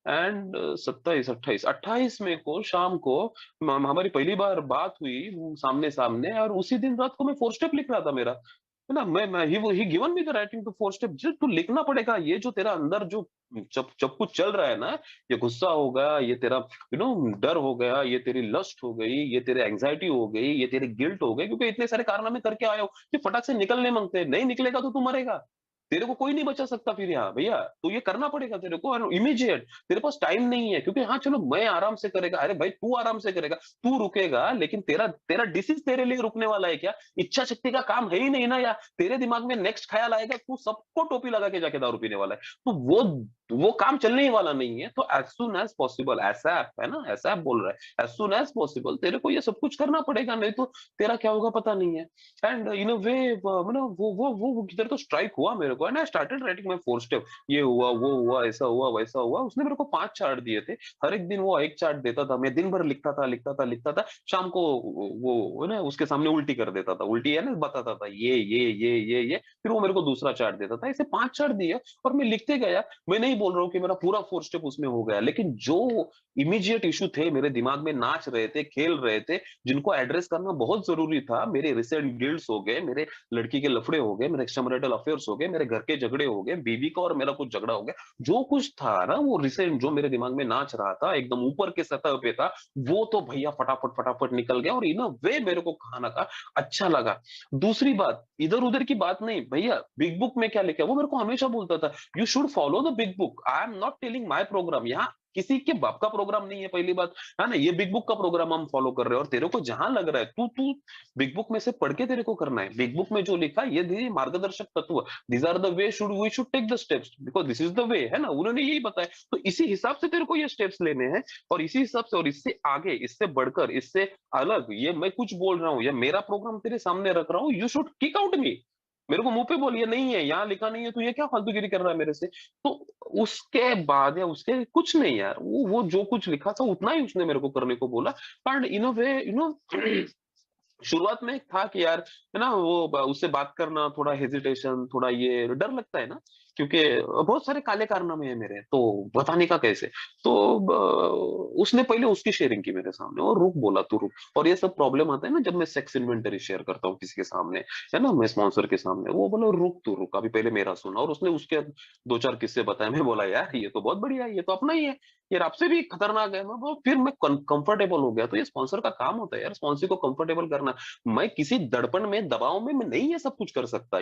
एंड 27, 28, 28 मई को शाम को हमारी पहली बार बात हुई सामने सामने, और उसी दिन रात को मैं 4 स्टेप लिख रहा था मेरा, है ना? मैं ही given me the writing to 4 step. जो तू लिखना पड़ेगा, ये जो तेरा अंदर जो जब जब कुछ चल रहा है ना, ये गुस्सा होगा, ये तेरा डर हो गया, ये तेरी लस्ट हो गई, ये तेरे एंग्जाइटी हो गई, ये तेरे गिल्ट हो गए, क्योंकि इतने सारे कारनामे करके आए हो, ये फटाक से निकलने मांगते हैं। नहीं निकलेगा तो तू मरेगा। तेरे को कोई नहीं बचा सकता फिर यहाँ भैया। तो ये करना पड़ेगा तेरे को, और इमीडिएट। तेरे पास टाइम नहीं है, क्योंकि हाँ चलो मैं आराम से करेगा, अरे भाई तू आराम से करेगा, तू रुकेगा, लेकिन तेरा तेरा डिसीज तेरे लिए रुकने वाला है क्या? इच्छा शक्ति का काम है ही नहीं ना यार। तेरे दिमाग में नेक्स्ट ख्याल आएगा, तू सबको टोपी लगा के जाके दारू पीने वाला है। तो वो काम चलने ही वाला नहीं है। तो एज सुन एज पॉसिबल, ऐसा है ना, ऐसा बोल रहा है, एज सुन एज पॉसिबल तेरे को ये सब कुछ करना पड़ेगा, नहीं तो तेरा क्या होगा पता नहीं है। एंड इन अ वे वो किधर तो स्ट्राइक हुआ मेरे को, and I started writing my 4 step. ये हुआ, वो हुआ, ऐसा हुआ, वैसा हुआ। उसने मेरे को 5 चार्ट दिए थे। हर एक दिन वो एक चार्ट देता था, मैं दिन भर लिखता था। शाम को वो है ना उसके सामने उल्टी कर देता था, उल्टी है ना, बताता था ये, फिर वो मेरे को दूसरा चार्ट देता था। ऐसे 5 चार्ट दिए और मैं लिखते गया। मैं नहीं बोल रहा हूँ कि मेरा पूरा 4 स्टेप उसमें हो गया, लेकिन जो इमीडिएट इश्यू थे मेरे दिमाग में, नाच रहे थे, खेल रहे थे, जिनको एड्रेस करना बहुत ज़रूरी था, मेरे रिसेंट गिल्ड्स हो गए, मेरे लड़की के लफड़े हो गए, मेरे एक्स्ट्रामैरिटल अफेयर्स हो गए, मेरे घर के झगड़े हो गए, बीवी का और मेरा कुछ झगड़ा हो गया। जो कुछ था ना वो रिसेंट जो मेरे दिमाग में नाच रहा था, एकदम ऊपर के सतह पे था, वो तो भैया फटाफट निकल गया और इन अ वे मेरे को कहा ना कहा अच्छा लगा। दूसरी बात, इधर-उधर की बात नहीं, भैया बिग बुक में क्या लिखा है वो मेरे को हमेशा बोलता था, "you should follow the big book, I am not telling my programme." यहाँ किसी के बाप का प्रोग्राम नहीं है पहली बात, है ना? ये बिग बुक का प्रोग्राम हम फॉलो कर रहे हैं और तेरे को जहाँ लग रहा है तू तू बिग बुक में से पढ़ के तेरे को करना है। बिग बुक में जो लिखा है ये मार्गदर्शक तत्व, these are the way should we should take the steps because this is the way, है ना? उन्होंने यही बताया। तो इसी हिसाब से तेरे को ये स्टेप्स लेने हैं और इसी हिसाब से और इससे आगे, इससे बढ़कर, इससे अलग ये मैं कुछ बोल रहा हूँ या मेरा प्रोग्राम तेरे सामने रख रहा हूँ, यू शुड किक आउट मी। मेरे को मुँह पे बोल, ये नहीं है, यहाँ लिखा नहीं है, तू ये क्या फालतूगिरी कर रहा है मेरे से? तो उसके बाद या उसके कुछ नहीं यार, वो जो कुछ लिखा था उतना ही उसने मेरे को करने को बोला। And in a way you know शुरुआत में था कि यार है ना वो उससे बात करना थोड़ा हेजिटेशन, थोड़ा ये डर लगता है ना, क्योंकि बहुत सारे काले कारनामे हैं मेरे, तो बताने का कैसे? तो उसने पहले उसकी शेयरिंग की मेरे सामने और रुक बोला, तू रुक। और ये सब प्रॉब्लम आता है ना जब मैं सेक्स इन्वेंटरी शेयर करता हूँ किसी के सामने, है ना, मैं स्पॉन्सर के सामने, वो बोला रुक, तू रुक, अभी पहले मेरा सुना। और उसने उसके दो चार किस्से बताए। मैं बोला यार ये तो बहुत बढ़िया है, ये तो अपना ही है, यार आपसे भी खतरनाक है। मैं वो फिर मैं कंफर्टेबल हो गया। तो ये स्पॉन्सर का काम होता है यार, स्पॉन्सर को कंफर्टेबल करना। मैं किसी दड़पण में, दबाव में मैं नहीं ये सब कुछ कर सकता,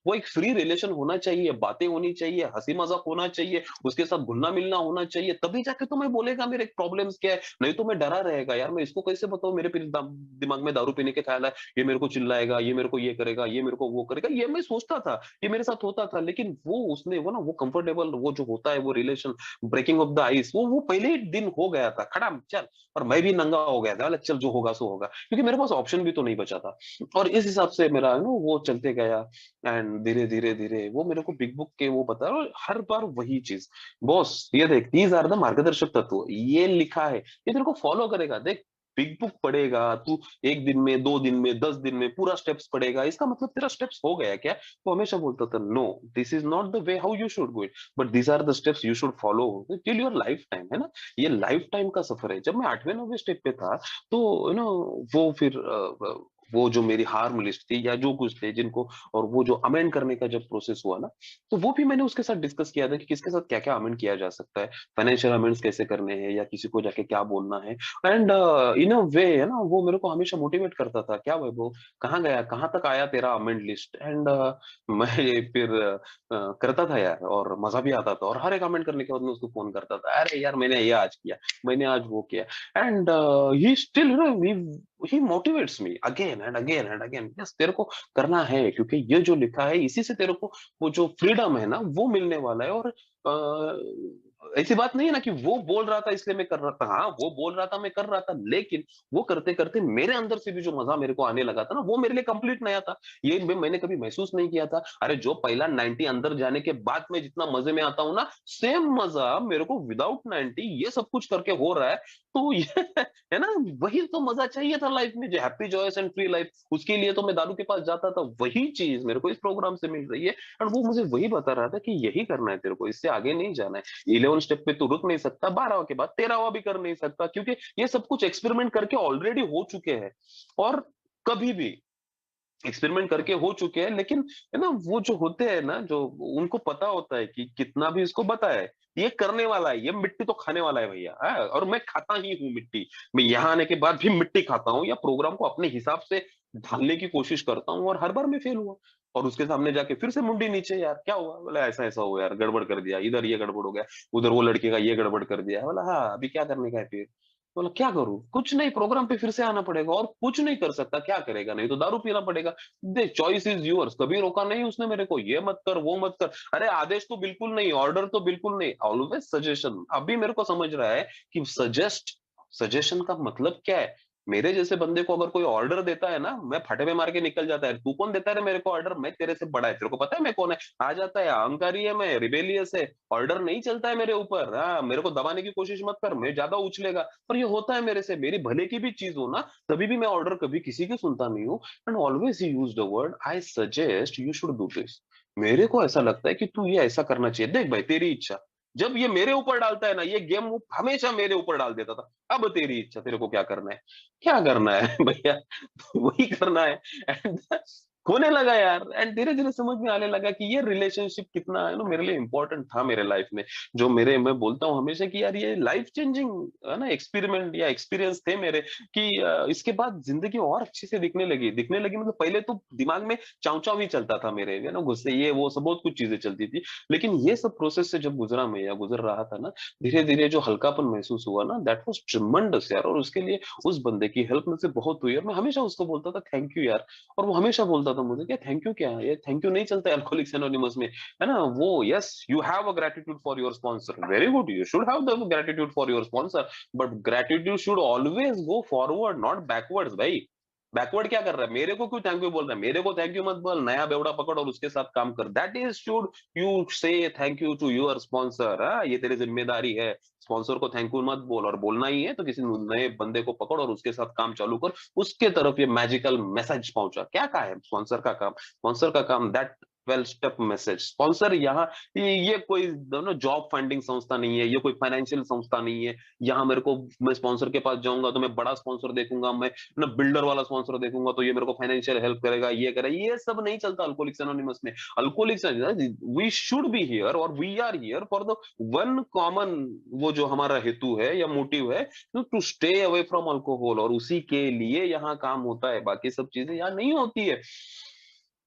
वो एक फ्री रिलेशन होना चाहिए, बातें होनी चाहिए, हंसी मजाक होना चाहिए, उसके साथ घुलना मिलना होना चाहिए, तभी जाके तो मैं बोलेगा मेरे प्रॉब्लम्स क्या है। नहीं तो मैं डरा रहेगा यार, मैं इसको कैसे बताऊं मेरे दिमाग में दारू पीने के ख्याल है, ये मेरे को चिल्लाएगा, ये मेरे को ये करेगा, ये मेरे को वो करेगा, ये मैं सोचता था, ये मेरे साथ होता था। लेकिन वो उसने वो ना वो कंफर्टेबल, वो जो होता है वो relation, breaking of the ice, वो पहले ही दिन हो गया था खड़ा चल। और मैं भी नंगा हो गया था, बोला, चल जो होगा सो होगा, क्योंकि मेरे पास ऑप्शन भी तो नहीं बचा था। और इस हिसाब से मेरा वो चलते गया। एंड धीरे धीरे धीरे वो मेरे को बिग बुक के वो बता, और हर बार वही चीज, बॉस ये देख, दीज आर द मार्गदर्शक तत्व, ये लिखा है, ये तेरे को फॉलो करेगा, देख। बिग बुक पढ़ेगा तू, एक दिन में, 2 दिन में, 10 दिन में पूरा स्टेप्स पढ़ेगा, इसका मतलब तेरा स्टेप्स हो गया क्या? वो हमेशा बोलता था, no, this is not the way how you should go it, but these are the steps you should follow till your life time, है ना? ये लाइफ टाइम का सफर है। जब मैं 8वें 9वें स्टेप पे था, तो वो फिर वो जो मेरी हार्म लिस्ट थी या जो कुछ थे जिनको, और वो जो अमेंड करने का जब प्रोसेस हुआ ना, तो वो भी मैंने उसके साथ डिस्कस किया था कि किसके साथ क्या क्या अमेंड किया जा सकता है, फाइनेंशियल अमेंड्स कैसे करने हैं, या किसी को जाके क्या बोलना है। एंड इन अ वे, है ना, वो मेरे को हमेशा मोटिवेट करता था, क्या भाई वो कहाँ गया, कहाँ तक आया तेरा अमेंड लिस्ट? एंड मैं फिर करता था यार, और मजा भी आता था, और हर एक अमेंड करने के बाद मैं उसको फोन करता था, अरे यार मैंने ये आज किया, मैंने आज वो किया। And he still he motivates me again and again and again, yes तेरे को करना है, क्योंकि ये जो लिखा है इसी से तेरे को वो जो फ्रीडम है ना वो मिलने वाला है। और ऐसी बात नहीं है ना कि वो बोल रहा था इसलिए मैं कर रहा था, हाँ वो बोल रहा था मैं कर रहा था, लेकिन वो करते करते मेरे अंदर से भी जो मजा मेरे को आने लगा था ना, वो मेरे लिए कंप्लीट नया था। ये मैंने कभी महसूस नहीं किया था। अरे जो पहला 90 अंदर जाने के बाद में जितना मजे में आता हूँ ना, सेम मजा मेरे को विदाउट 90 ये सब कुछ करके हो रहा है। तो ये है ना, वही तो मजा चाहिए था लाइफ में, जो happy joyous and free life, उसके लिए तो मैं दारू के पास जाता था। वही चीज मेरे को इस प्रोग्राम से मिल रही है। और वो मुझे वही बता रहा था कि यही करना है तेरे को, इससे आगे नहीं जाना है। 11 स्टेप पे तू रुक नहीं सकता, 12 के बाद 13वां भी कर नहीं सकता, क्योंकि ये सब कुछ एक्सपेरिमेंट करके ऑलरेडी हो चुके हैं। और कभी भी एक्सपेरिमेंट करके हो चुके हैं, लेकिन है ना वो जो होते हैं ना, जो उनको पता होता है कि कितना भी इसको बताए, ये करने वाला है, ये मिट्टी तो खाने वाला है भैया, और मैं खाता ही हूँ मिट्टी। मैं यहाँ आने के बाद भी मिट्टी खाता हूँ, या प्रोग्राम को अपने हिसाब से ढालने की कोशिश करता हूँ, और हर बार मैं फेल हुआ। और उसके सामने जाके फिर से मुंडी नीचे, यार क्या हुआ? बोला ऐसा ऐसा हुआ यार, गड़बड़ कर दिया, इधर ये गड़बड़ हो गया, उधर वो लड़के का ये गड़बड़ कर दिया। बोला हाँ, अभी क्या करने का है फिर? बोला क्या करूं? कुछ नहीं, प्रोग्राम पे फिर से आना पड़ेगा, और कुछ नहीं कर सकता, क्या करेगा? नहीं तो दारू पीना पड़ेगा। देख, चॉइस इज यूअर्स। कभी रोका नहीं उसने मेरे को, ये मत कर, वो मत कर। अरे आदेश तो बिल्कुल नहीं, ऑर्डर तो बिल्कुल नहीं, ऑलवेज सजेशन। अभी मेरे को समझ रहा है कि सजेशन का मतलब क्या है। मेरे जैसे बंदे को अगर कोई ऑर्डर देता है ना, मैं फटे में मार के निकल जाता है। तू कौन देता है रे मेरे को ऑर्डर? मैं तेरे से बड़ा है, तेरे को पता है मैं कौन है? आ जाता है, अहंकारी है मैं, रिबेलियस है। ऑर्डर नहीं चलता है मेरे ऊपर। हाँ, मेरे को दबाने की कोशिश मत कर, मैं ज्यादा उछलेगा। पर ये होता है मेरे से, मेरी भले की भी चीज हो ना, तभी भी मैं ऑर्डर कभी किसी की सुनता नहीं हूँ। And always he use the word, I suggest you should do this. मेरे को ऐसा लगता है कि तू ये ऐसा करना चाहिए, देख भाई तेरी इच्छा। जब ये मेरे ऊपर डालता है ना, ये गेम वो हमेशा मेरे ऊपर डाल देता था। अब तेरी इच्छा, तेरे को क्या करना है? क्या करना है भैया? वही करना है। एंड होने लगा यार, एंड धीरे-धीरे समझ में आने लगा कि ये रिलेशनशिप कितना मेरे लिए इम्पोर्टेंट था मेरे लाइफ में। जो मेरे मैं बोलता हूँ हमेशा कि यार ये लाइफ चेंजिंग है ना एक्सपेरिमेंट या एक्सपीरियंस थे मेरे, कि इसके बाद ज़िंदगी और अच्छे से दिखने लगी मतलब पहले तो दिमाग में चाव-चाव ही चलता था मेरे, गुस्से ये वो सब बहुत कुछ चीज़ें चलती थी। लेकिन ये सब प्रोसेस से जब गुज़रा मैं या गुज़र रहा था ना, धीरे-धीरे जो हल्कापन महसूस हुआ ना, दैट वाज़ ट्रेमेंडस यार। और उसके लिए उस बंदे की हेल्प मुझसे बहुत हुई और मैं हमेशा उसको बोलता था थैंक यू यार। और वो हमेशा बोलता था मुझे, क्या थैंक यू क्या है? ये थैंक यू नहीं चलता है अल्कोहलिक्स एनोनिमस में, है ना? वो yes, you have a gratitude for your sponsor, very good, you should have the gratitude for your sponsor, but gratitude should always go forward not backwards भाई। बैकवर्ड क्या कर रहा है? मेरे को क्यों थैंक यू बोल रहा है? मेरे को थैंक यू मत बोल, नया बेवड़ा पकड़ और उसके साथ काम कर। That is should you say thank you to your sponsor. ये तेरी जिम्मेदारी है। स्पॉन्सर को थैंक यू मत बोल, और बोलना ही है तो किसी नए बंदे को पकड़ और उसके साथ काम चालू कर। उसके तरफ ये मैजिकल मैसेज पहुंचा। क्या का है स्पॉन्सर का काम? स्पॉन्सर का काम दैट 12 स्टेप मैसेज। स्पॉन्सर यहाँ ये कोई जॉब फंडिंग संस्था नहीं है, ये कोई फाइनेंशियल संस्था नहीं है। यहाँ मेरे को, मैं स्पॉन्सर के पास जाऊंगा तो मैं बड़ा स्पॉन्सर देखूंगा, मैं ना बिल्डर वाला स्पॉन्सर देखूंगा तो ये मेरे को फाइनेंशियल हेल्प करेगा, ये करेगा, ये सब नहीं चलता अल्कोहलिक्स एनोनिमस में। Alcoholics, we should be here और we are here for the one common, वो जो हमारा हेतु है या मोटिव है, to stay away from alcohol, और उसी के लिए यहाँ काम होता है, बाकी सब चीजें यहाँ नहीं होती है।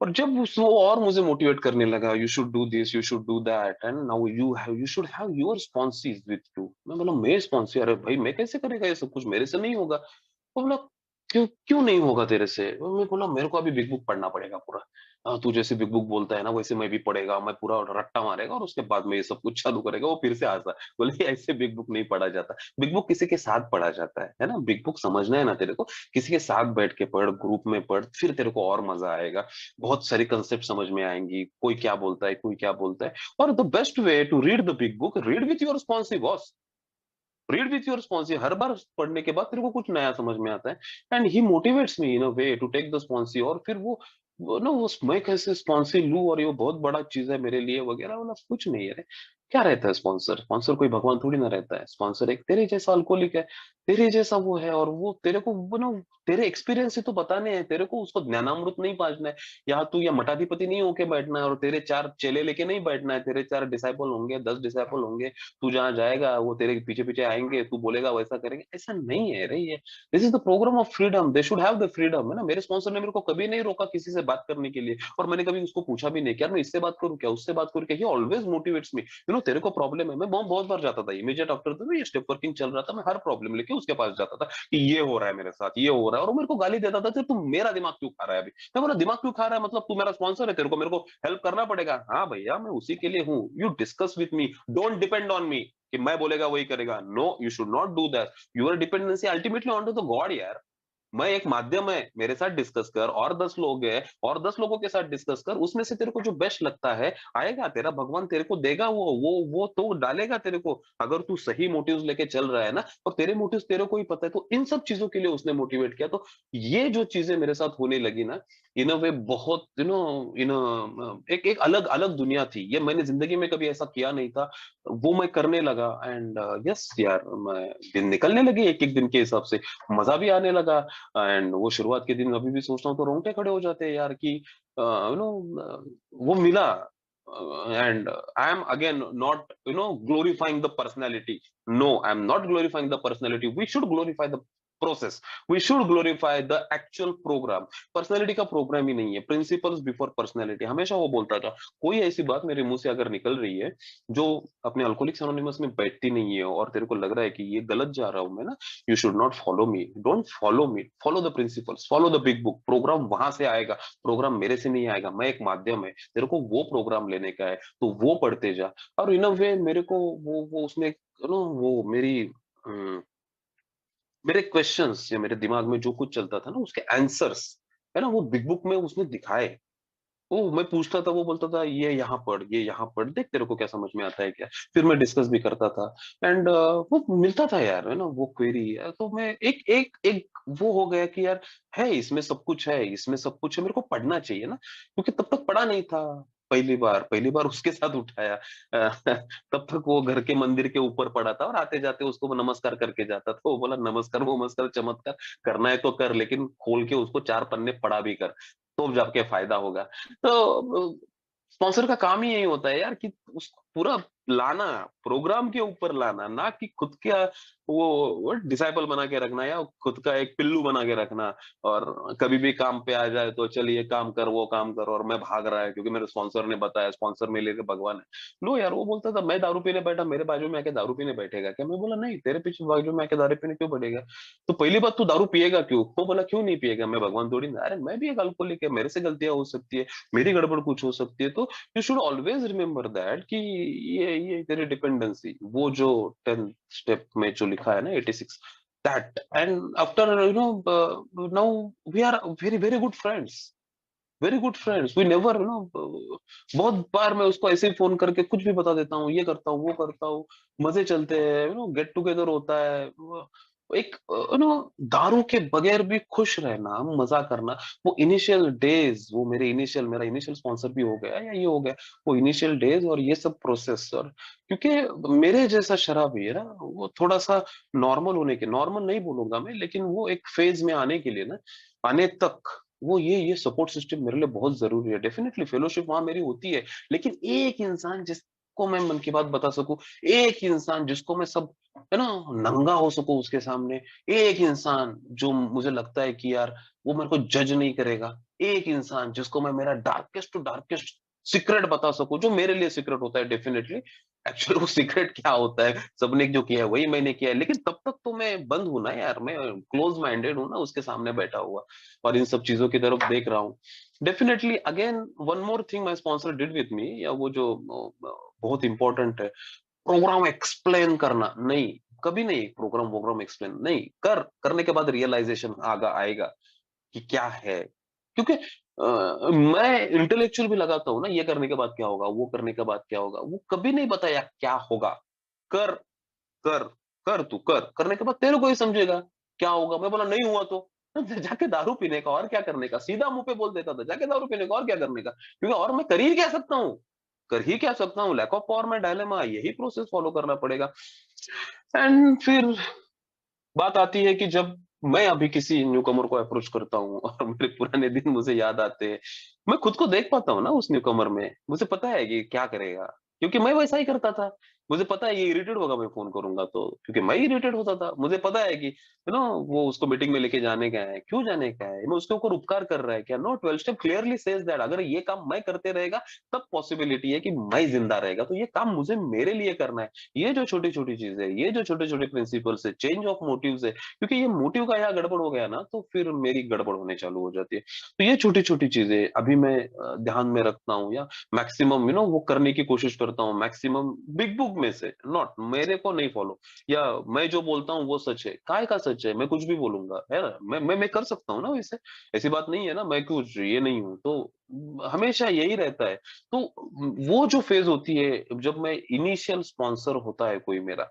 और जब वो और मुझे मोटिवेट करने लगा, you should do this, you should do that, and now you should have your sponsees with you. मैं बोला मैं स्पॉन्सी? अरे भाई मैं कैसे करेगा ये सब कुछ, मेरे से नहीं होगा। वो बोला क्यों क्यों नहीं होगा तेरे से? मैं बोला मेरे को अभी बिग बुक पढ़ना पड़ेगा पूरा। तू जैसे बिग बुक बोलता है ना वैसे मैं भी पढ़ेगा, मैं पूरा रट्टा मारेगा और उसके बाद में ये सब कुछ चालू करेगा। वो फिर से हंसा, बोले ऐसे बिग बुक नहीं पढ़ा जाता। बिग बुक किसी के साथ पढ़ा जाता है ना? बिग बुक समझना है ना तेरे को, किसी के साथ बैठ के पढ़, ग्रुप में पढ़, फिर तेरे को और मजा आएगा। बहुत सारी कंसेप्ट समझ में आएंगी, कोई क्या बोलता है, कोई क्या बोलता है। और the best way to read the big book, read with your sponsive boss. Read with your sponsee, हर बार पढ़ने के बाद तेरे को कुछ नया समझ में आता है। And he motivates me in a way to take the sponsee. और फिर वो ना वो मैं कैसे स्पॉन्सी लूं और ये बहुत बड़ा चीज है मेरे लिए वगैरह, मतलब कुछ नहीं है। क्या रहता है स्पॉन्सर? स्पॉन्सर कोई भगवान थोड़ी ना रहता है। स्पॉन्सर एक तेरे जैसा अल्कोहलिक है, तेरे जैसा वो है, और वो तेरे को वो ना तेरे एक्सपीरियंस से तो बताने हैं, तेरे को उसको ज्ञानामृत नहीं बांटना है। यहाँ तू या मठाधिपति नहीं होके बैठना है और तेरे 4 चेले लेके नहीं बैठना है। तेरे 4 डिसाइपल होंगे, 10 डिसाइपल होंगे। तू जहाँ जाएगा वो तेरे पीछे पीछे आएंगे, तू बोलेगा वैसा करेंगे, ऐसा नहीं है रे। ये this is the programme of freedom, they should have the freedom, है ना? मेरे स्पॉन्सर ने मेरे को कभी नहीं रोका किसी से बात करने के लिए, और मैंने कभी उसको पूछा भी नहीं कि यार मैं इससे बात करूं क्या, उससे बात करूं क्या। ही ऑलवेज मोटिवेट्स मी, तेरे को प्रॉब्लम है। मैं बहुत बार जाता था इमीडिएट आफ्टर द ये स्टेप वर्किंग चल रहा था, मैं हर प्रॉब्लम लेके उसके पास जाता था कि ये हो रहा है मेरे साथ, ये हो रहा है। और वो मेरे को गाली देता था, तू मेरा दिमाग क्यों खा रहा है अभी? मैं बोला दिमाग क्यों खा रहा है मतलब? तू मेरा स्पॉन्सर है, तेरे को मेरे को हेल्प करना पड़ेगा। हाँ भैया मैं उसी के लिए हूँ। You discuss with me, don't depend on me कि मैं बोलेगा वही करेगा। No, you should not do that. Your dependency ultimately on to the God यार। मैं एक माध्यम है, मेरे साथ डिस्कस कर, और 10 लोग हैं और 10 लोगों के साथ डिस्कस कर, उसमें से तेरे को जो बेस्ट लगता है आएगा, तेरा भगवान तेरे को देगा। वो तो डालेगा तेरे को, अगर तू सही मोटिव्स लेके चल रहा है ना, और तेरे मोटिव्स तेरे को ही पता है। तो इन सब चीजों के लिए उसने मोटिवेट किया। तो ये जो चीजें मेरे साथ होने लगी ना, इन अ वे बहुत इन एक एक अलग अलग दुनिया थी। ये मैंने जिंदगी में कभी ऐसा किया नहीं था, वो मैं करने लगा। एंड यस यार, मैं दिन निकलने लगे एक एक दिन के हिसाब से, मजा भी आने लगा। एंड वो शुरुआत के दिन अभी भी सोचता हूँ तो रोंगटे खड़े हो जाते हैं यार, कि वो मिला। And I am again not glorifying the personality. No, I am not glorifying the personality, we should glorify the process, we should glorify the actual programme. Personality का प्रोग्राम ही नहीं है, प्रिंसिपल्स बिफोर पर्सनैलिटी, हमेशा वो बोलता था। कोई ऐसी बात मेरे मुंह से अगर निकल रही है जो अपने अल्कोहलिक्स एनोनिमस में बैठती नहीं है, और तेरे को लग रहा है कि ये गलत जा रहा हूं मैं ना, you should not follow me, don't follow me, follow the principles, follow the big book. Programme वहां से आएगा, प्रोग्राम मेरे से नहीं आएगा। मैं एक माध्यम है, तेरे को वो प्रोग्राम लेने का है तो वो पढ़ते जा। और इन अ वे मेरे को वो उसने वो मेरे क्वेश्चंस या मेरे दिमाग में जो कुछ चलता था ना उसके आंसर्स, है ना, वो बिग बुक में उसने दिखाए। ओ मैं पूछता था, वो बोलता था ये यहाँ पढ़, ये यहाँ पढ़, देख तेरे को क्या समझ में आता है क्या। फिर मैं डिस्कस भी करता था। एंड वो मिलता था यार, है ना, वो क्वेरी। तो मैं एक एक एक वो हो गया कि यार है इसमें सब कुछ है, इसमें सब कुछ है, मेरे को पढ़ना चाहिए ना, क्योंकि तब तक पढ़ा नहीं था। पहली बार उसके साथ उठाया। तब तक वो घर के मंदिर के ऊपर पड़ा था और आते-जाते उसको वो नमस्कार करके जाता था। वो बोला नमस्कार-वमस्कार चमत्कार करना है तो कर, लेकिन खोल के उसको 4 पन्ने पढ़ा भी कर, तो जाके फ़ायदा होगा। तो स्पॉन्सर का काम ही यही होता है यार कि उसको पूरा लाना, प्रोग्राम के ऊपर लाना, ना कि खुद का वो डिसाइपल बना के रखना या खुद का एक पिल्लू बना के रखना और कभी भी काम पे आ जाए तो चल ये काम कर, वो काम कर और मैं भाग रहा है क्योंकि मेरे स्पॉन्सर ने बताया, स्पॉन्सर मेरे लिए भगवान है। लो यार, वो बोलता था मैं दारू पीने बैठा, मेरे बाजू में आके दारू पीने बैठेगा क्या? मैं बोला नहीं, तेरे पीछे बाजू में आके दारू पीने क्यों बैठेगा? तो पहली बात, तू दारू पिएगा क्यों? वो बोला क्यों नहीं पिएगा? मैं भगवान थोड़ी ना। अरे मैं भी एक अल्कोहलिक है, मेरे से गलतियाँ हो सकती है, मेरी गड़बड़ कुछ हो सकती है, तो you should always remember that कि ये तेरी डिपेंडेंसी, वो जो 10th स्टेप में जो लिखा है ना 86, that and after now we are very very good friends, very good friends, we never बहुत बार मैं उसको ऐसे ही फोन करके कुछ भी बता देता हूँ, ये करता हूँ, वो करता हूँ, मजे चलते हैं, गेट टुगेदर होता है। एक दारू के बगैर भी खुश रहना, मजा करना, वो इनिशियल डेज, वो मेरा इनिशियल स्पॉन्सर भी हो गया या ये हो गया, वो इनिशियल डेज और ये सब प्रोसेस, और क्योंकि मेरे जैसा शराबी है ना, वो थोड़ा सा नॉर्मल होने के, नॉर्मल नहीं बोलूंगा मैं, लेकिन वो एक फेज में आने के लिए ना, आने तक वो ये सपोर्ट सिस्टम मेरे लिए बहुत ज़रूरी है। डेफ़िनेटली फेलोशिप वहाँ मेरी होती है, लेकिन एक इंसान जिसको मैं मन की बात बता सकूँ, एक इंसान जिसको मैं सब है ना, नंगा हो सकूँ उसके सामने, एक इंसान जो मुझे लगता है कि यार वो मेरे को जज नहीं करेगा, एक इंसान जिसको मैं मेरा डार्केस्ट टू डार्केस्ट सीक्रेट बता सकूँ, जो मेरे लिए सीक्रेट होता है डेफ़िनेटली। एक्चुअली वो सीक्रेट क्या होता है, सबने जो किया है वही मैंने किया है, लेकिन तब तक तो मैं बंद हूँ ना यार, मैं क्लोज़ माइंडेड हूँ ना उसके सामने बैठा हुआ। और इन सब चीज़ों की तरफ देख रहा हूँ। Definitely again one more thing my sponsor did with me, या वो जो बहुत इम्पोर्टेंट है, प्रोग्राम एक्सप्लेन करना नहीं, कभी नहीं प्रोग्राम वोग्राम एक्सप्लेन नहीं, करने के बाद रियलाइज़ेशन आगा आएगा कि क्या है। क्योंकि मैं इंटेलेक्चुअल भी लगाता हूँ ना, ये करने के बाद क्या होगा, वो करने के बाद क्या होगा, वो कभी नहीं बताया क्या होगा। कर, कर, कर तू कर, करने के बाद तेरे को ही समझेगा क्या होगा। मैं बोला नहीं हुआ तो? जाके दारू पीने का, और क्या करने का? सीधा मुँह पे बोल देता था, जाके दारू पीने का, और क्या करने का? क्योंकि और मैं कर ही क्या सकता हूँ? कर ही क्या सकता हूँ? लैक ऑफ पावर में डायलेमा, यही प्रोसेस फॉलो करना पड़ेगा। एंड फिर बात आती है कि जब मैं अभी किसी न्यूकमर को अप्रोच करता हूँ और मेरे पुराने दिन मुझे याद आते हैं, मैं खुद को देख पाता हूँ ना उस न्यूकमर में। मुझे पता है कि क्या करेगा, क्योंकि मैं वैसा ही करता था। मुझे पता है ये इरिटेट होगा मैं फ़ोन करूँगा तो, क्योंकि मैं इरिटेट होता था। मुझे पता है कि वो उसको मीटिंग में लेके जाने का है, क्यों जाने का है? मैं उसके ऊपर उपकार कर रहा है क्या? No, 12 step clearly says that अगर ये काम मैं करते रहेगा, तब पॉसिबिलिटी है कि मैं ज़िंदा रहेगा। तो ये काम मुझे मेरे लिए करना है। ये जो छोटी-छोटी चीज़ें हैं, ये जो छोटे-छोटे प्रिंसिपल्स है, चेंज ऑफ मोटिव्स है, क्योंकि ये मोटिव का यहाँ गड़बड़ हो गया ना, तो फिर मेरी गड़बड़ होने चालू हो जाती है। तो ये छोटी-छोटी चीज़ें अभी मैं ध्यान में रखता हूँ, या मैक्सिमम वो करने की कोशिश करता हूँ, मैक्सिमम बिग बुक में से, नॉट मेरे को नहीं फॉलो, या मैं जो बोलता हूँ वो सच है। काहे का सच है? मैं कुछ भी बोलूँगा, है ना? मैं कर सकता हूँ ना वैसे, ऐसी बात नहीं है ना, मैं कुछ ये नहीं हूँ, तो हमेशा यही रहता है। तो वो जो फेज़ होती है, जब मैं इनिशियल स्पॉन्सर होता है कोई मेरा,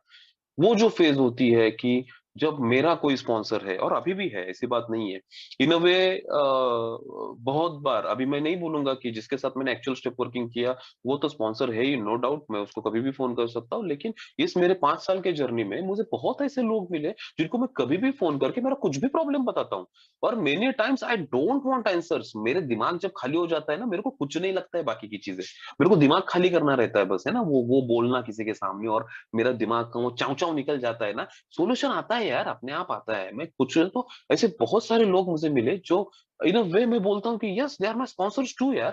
वो जो फ़ेज़ होती है कि जब मेरा कोई स्पॉन्सर है, और अभी भी है, ऐसी बात नहीं है। इन अ वे बहुत बार, अभी मैं नहीं बोलूँगा कि जिसके साथ मैंने एक्चुअल स्टेप वर्किंग किया, वो तो स्पॉन्सर है ही, नो डाउट, मैं उसको कभी भी फ़ोन कर सकता हूँ। लेकिन इस मेरे 5 साल के जर्नी में मुझे बहुत ऐसे लोग मिले, जिनको मैं कभी भी फ़ोन करके मेरा कुछ भी प्रॉब्लम बताता हूँ। और many times I don't want answers. मेरे दिमाग जब खाली हो जाता है ना, मेरे को कुछ नहीं लगता है बाकी की चीज़ें। मेरे को दिमाग खाली करना रहता है बस, है ना? वो बोलना किसी के सामने, और मेरा दिमाग का वो चाँव-चाँव निकल जाता है ना, सॉल्यूशन आता है यार, अपने आप आता है। मैं कुछ तो ऐसे बहुत सारे लोग मुझे मिले जो इन अ वे मैं बोलता हूँ कि yes they are my sponsors too यार,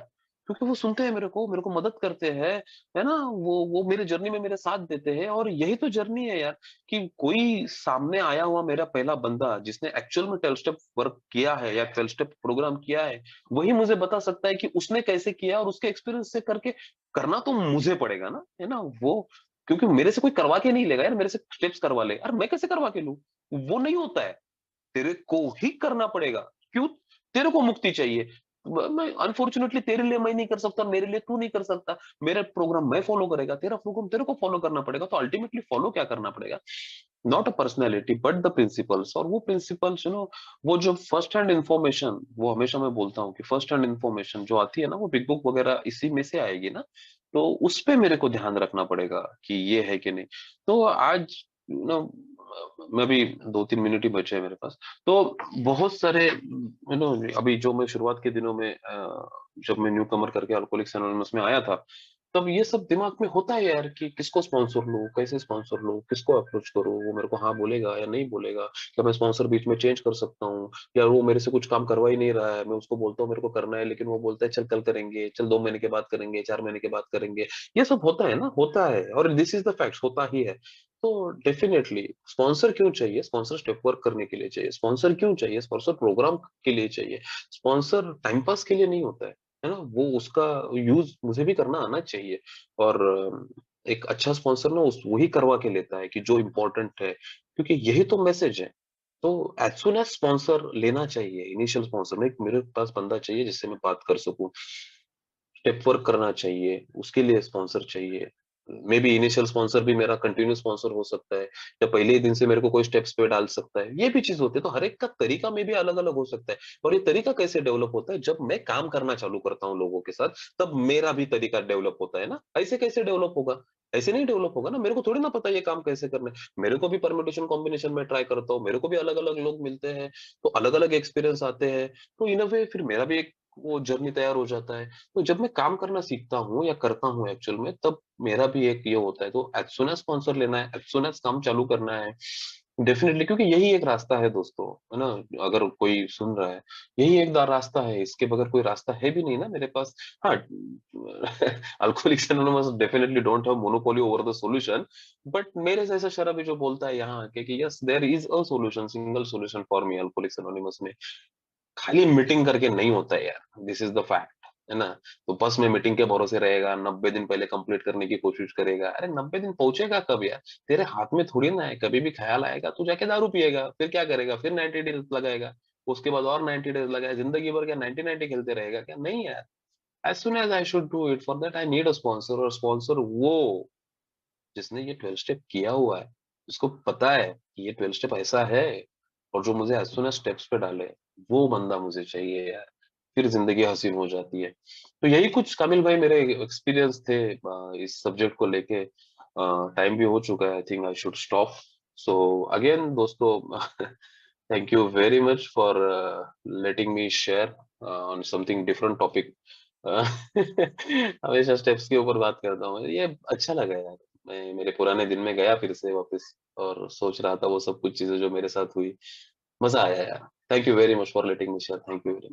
क्योंकि वो सुनते हैं मेरे को मदद करते हैं, है ना? वो मेरे जर्नी में मेरे साथ देते हैं, और यही तो जर्नी है यार, कि कोई सामने आया हुआ मेरा पहला बंदा जिसने एक्चुअल में 12 स्टेप वर्क किया है या 12 स्टेप प्रोग्राम किया है, वही मुझे बता सकता है कि उसने कैसे किया, और उसके एक्सपीरियंस से करके करना तो मुझे पड़ेगा ना, है ना? वो क्योंकि मेरे से कोई करवा के नहीं लेगा यार, मेरे से स्टेप्स करवा ले। यार मैं कैसे करवा के लूँ? वो नहीं होता है, तेरे को ही करना पड़ेगा। क्यों? तेरे को मुक्ति चाहिए। मैं अनफॉर्च्यूनेटली तेरे लिए मैं नहीं कर सकता, मेरे लिए तू नहीं कर सकता। मेरा प्रोग्राम मैं फॉलो करेगा, तेरा प्रोग्राम तेरे को फॉलो करना पड़ेगा। तो अल्टीमेटली फॉलो क्या करना पड़ेगा? Not a personality but the principles. और वो प्रिंसिपल्स वो जो फर्स्ट हैंड इन्फॉर्मेशन, वो हमेशा मैं बोलता हूँ कि फर्स्ट हैंड इन्फॉर्मेशन जो आती है ना, वो बिग बुक वगैरह इसी में से आएगी ना। तो उस पे मेरे को ध्यान रखना पड़ेगा कि ये है कि नहीं। तो आज मैं भी 2-3 मिनट ही बचे हैं मेरे पास। तो बहुत सारे अभी जो मैं शुरुआत के दिनों में जब मैं न्यू कमर करके अल्कोहलिक्स एनोनिमस में आया था, तब ये सब दिमाग में होता है यार कि किसको स्पॉन्सर लूं, कैसे स्पॉन्सर लूं, किसको अप्रोच करूं, वो मेरे को हाँ बोलेगा या नहीं बोलेगा, क्या मैं स्पॉन्सर बीच में चेंज कर सकता हूँ, या वो मेरे से कुछ काम करवा ही नहीं रहा है, मैं उसको बोलता हूँ मेरे को करना है, लेकिन वो बोलता है चल कल करेंगे, चल 2 महीने के बाद करेंगे, 4 महीने के बाद करेंगे। ये सब होता है ना, होता है, और दिस इज द फैक्ट, होता ही है। तो डेफिनेटली स्पॉन्सर क्यों चाहिए? स्पॉन्सर स्टेप वर्क करने के लिए चाहिए। स्पॉन्सर क्यों चाहिए? स्पॉन्सर प्रोग्राम के लिए चाहिए। स्पॉन्सर टाइम पास के लिए नहीं होता है ना? वो उसका यूज मुझे भी करना आना चाहिए। और एक अच्छा स्पॉन्सर ना उस वही करवा के लेता है कि जो इम्पोर्टेंट है, क्योंकि यही तो मैसेज है। तो एज सुन एज स्पॉन्सर लेना चाहिए, इनिशियल स्पॉन्सर में मेरे पास बंदा चाहिए जिससे मैं बात कर सकूं, स्टेप वर्क करना चाहिए, उसके लिए स्पॉन्सर चाहिए। मे बी इनिशियल स्पॉन्सर भी मेरा कंटिन्यू स्पॉन्सर हो सकता है, या पहले ही दिन से मेरे को कोई स्टेप्स पे डाल सकता है। ये भी चीज होती है। तो हर एक का तरीका में भी अलग अलग हो सकता है। और ये तरीका कैसे डेवलप होता है? जब मैं काम करना चालू करता हूँ लोगों के साथ, तब मेरा भी तरीका डेवलप होता है ना। ऐसे कैसे डेवलप होगा? ऐसे नहीं डेवलप होगा ना, मेरे को थोड़ी ना पता ये काम कैसे करना है। मेरे को भी परम्यूटेशन कॉम्बिनेशन में ट्राई करता हूँ, मेरे को भी अलग अलग लोग मिलते हैं, तो अलग अलग एक्सपीरियंस आते हैं। तो इन अ वे फिर मेरा भी एक वो जर्नी तैयार हो जाता है। तो जब मैं काम करना सीखता हूँ या करता हूँ एक्चुअल में, तब मेरा भी एक ये होता है। तो एज सुन एज स्पॉन्सर लेना है, एज सुन एज काम चालू करना है, डेफिनेटली, क्योंकि यही एक रास्ता है दोस्तों, है ना? अगर कोई सुन रहा है, यही एक रास्ता है, इसके बगैर कोई रास्ता है भी नहीं ना मेरे पास। हाँ, alcoholics anonymous definitely don't have monopoly over the solution, but मेरे जैसा शराबी जो बोलता है यहाँ आके कि yes there is a solution, single solution for me alcoholics anonymous में, खाली मीटिंग करके नहीं होता है यार, दिस इज द फैक्ट, है ना? तो बस में मीटिंग के भरोसे रहेगा, 90 दिन पहले कंप्लीट करने की कोशिश करेगा, अरे 90 दिन पहुंचेगा कब यार? तेरे हाथ में थोड़ी ना है, कभी भी ख्याल आएगा तू जाके दारू पिएगा, फिर क्या करेगा? फिर 90 डेज लगाएगा, उसके बाद और 90 डेज लगाएगा, जिंदगी भर क्या 90-90 खेलते रहेगा क्या? नहीं यार। एज सुन as I should do it, for that I need a sponsor. और स्पॉन्सर वो जिसने ये 12 स्टेप किया हुआ है, जिसको पता है कि ये 12 स्टेप ऐसा है, और जो मुझे एज सुन एज स्टेप्स पे डाले, वो बंदा मुझे चाहिए यार। फिर जिंदगी हसीन हो जाती है। तो यही कुछ कामिल भाई मेरे एक्सपीरियंस थे इस सब्जेक्ट को लेके। टाइम भी हो चुका है, I think I should stop. So again दोस्तों, thank you very much for letting me share on something different topic. हमेशा स्टेप्स के ऊपर बात करता हूँ, ये अच्छा लगा यार। मैं मेरे पुराने दिन में गया फिर से वापस, और सोच रहा था वो सब कुछ चीजें जो मेरे साथ हुई। मजा आया यार। Thank you very much for letting me share. Thank you very much.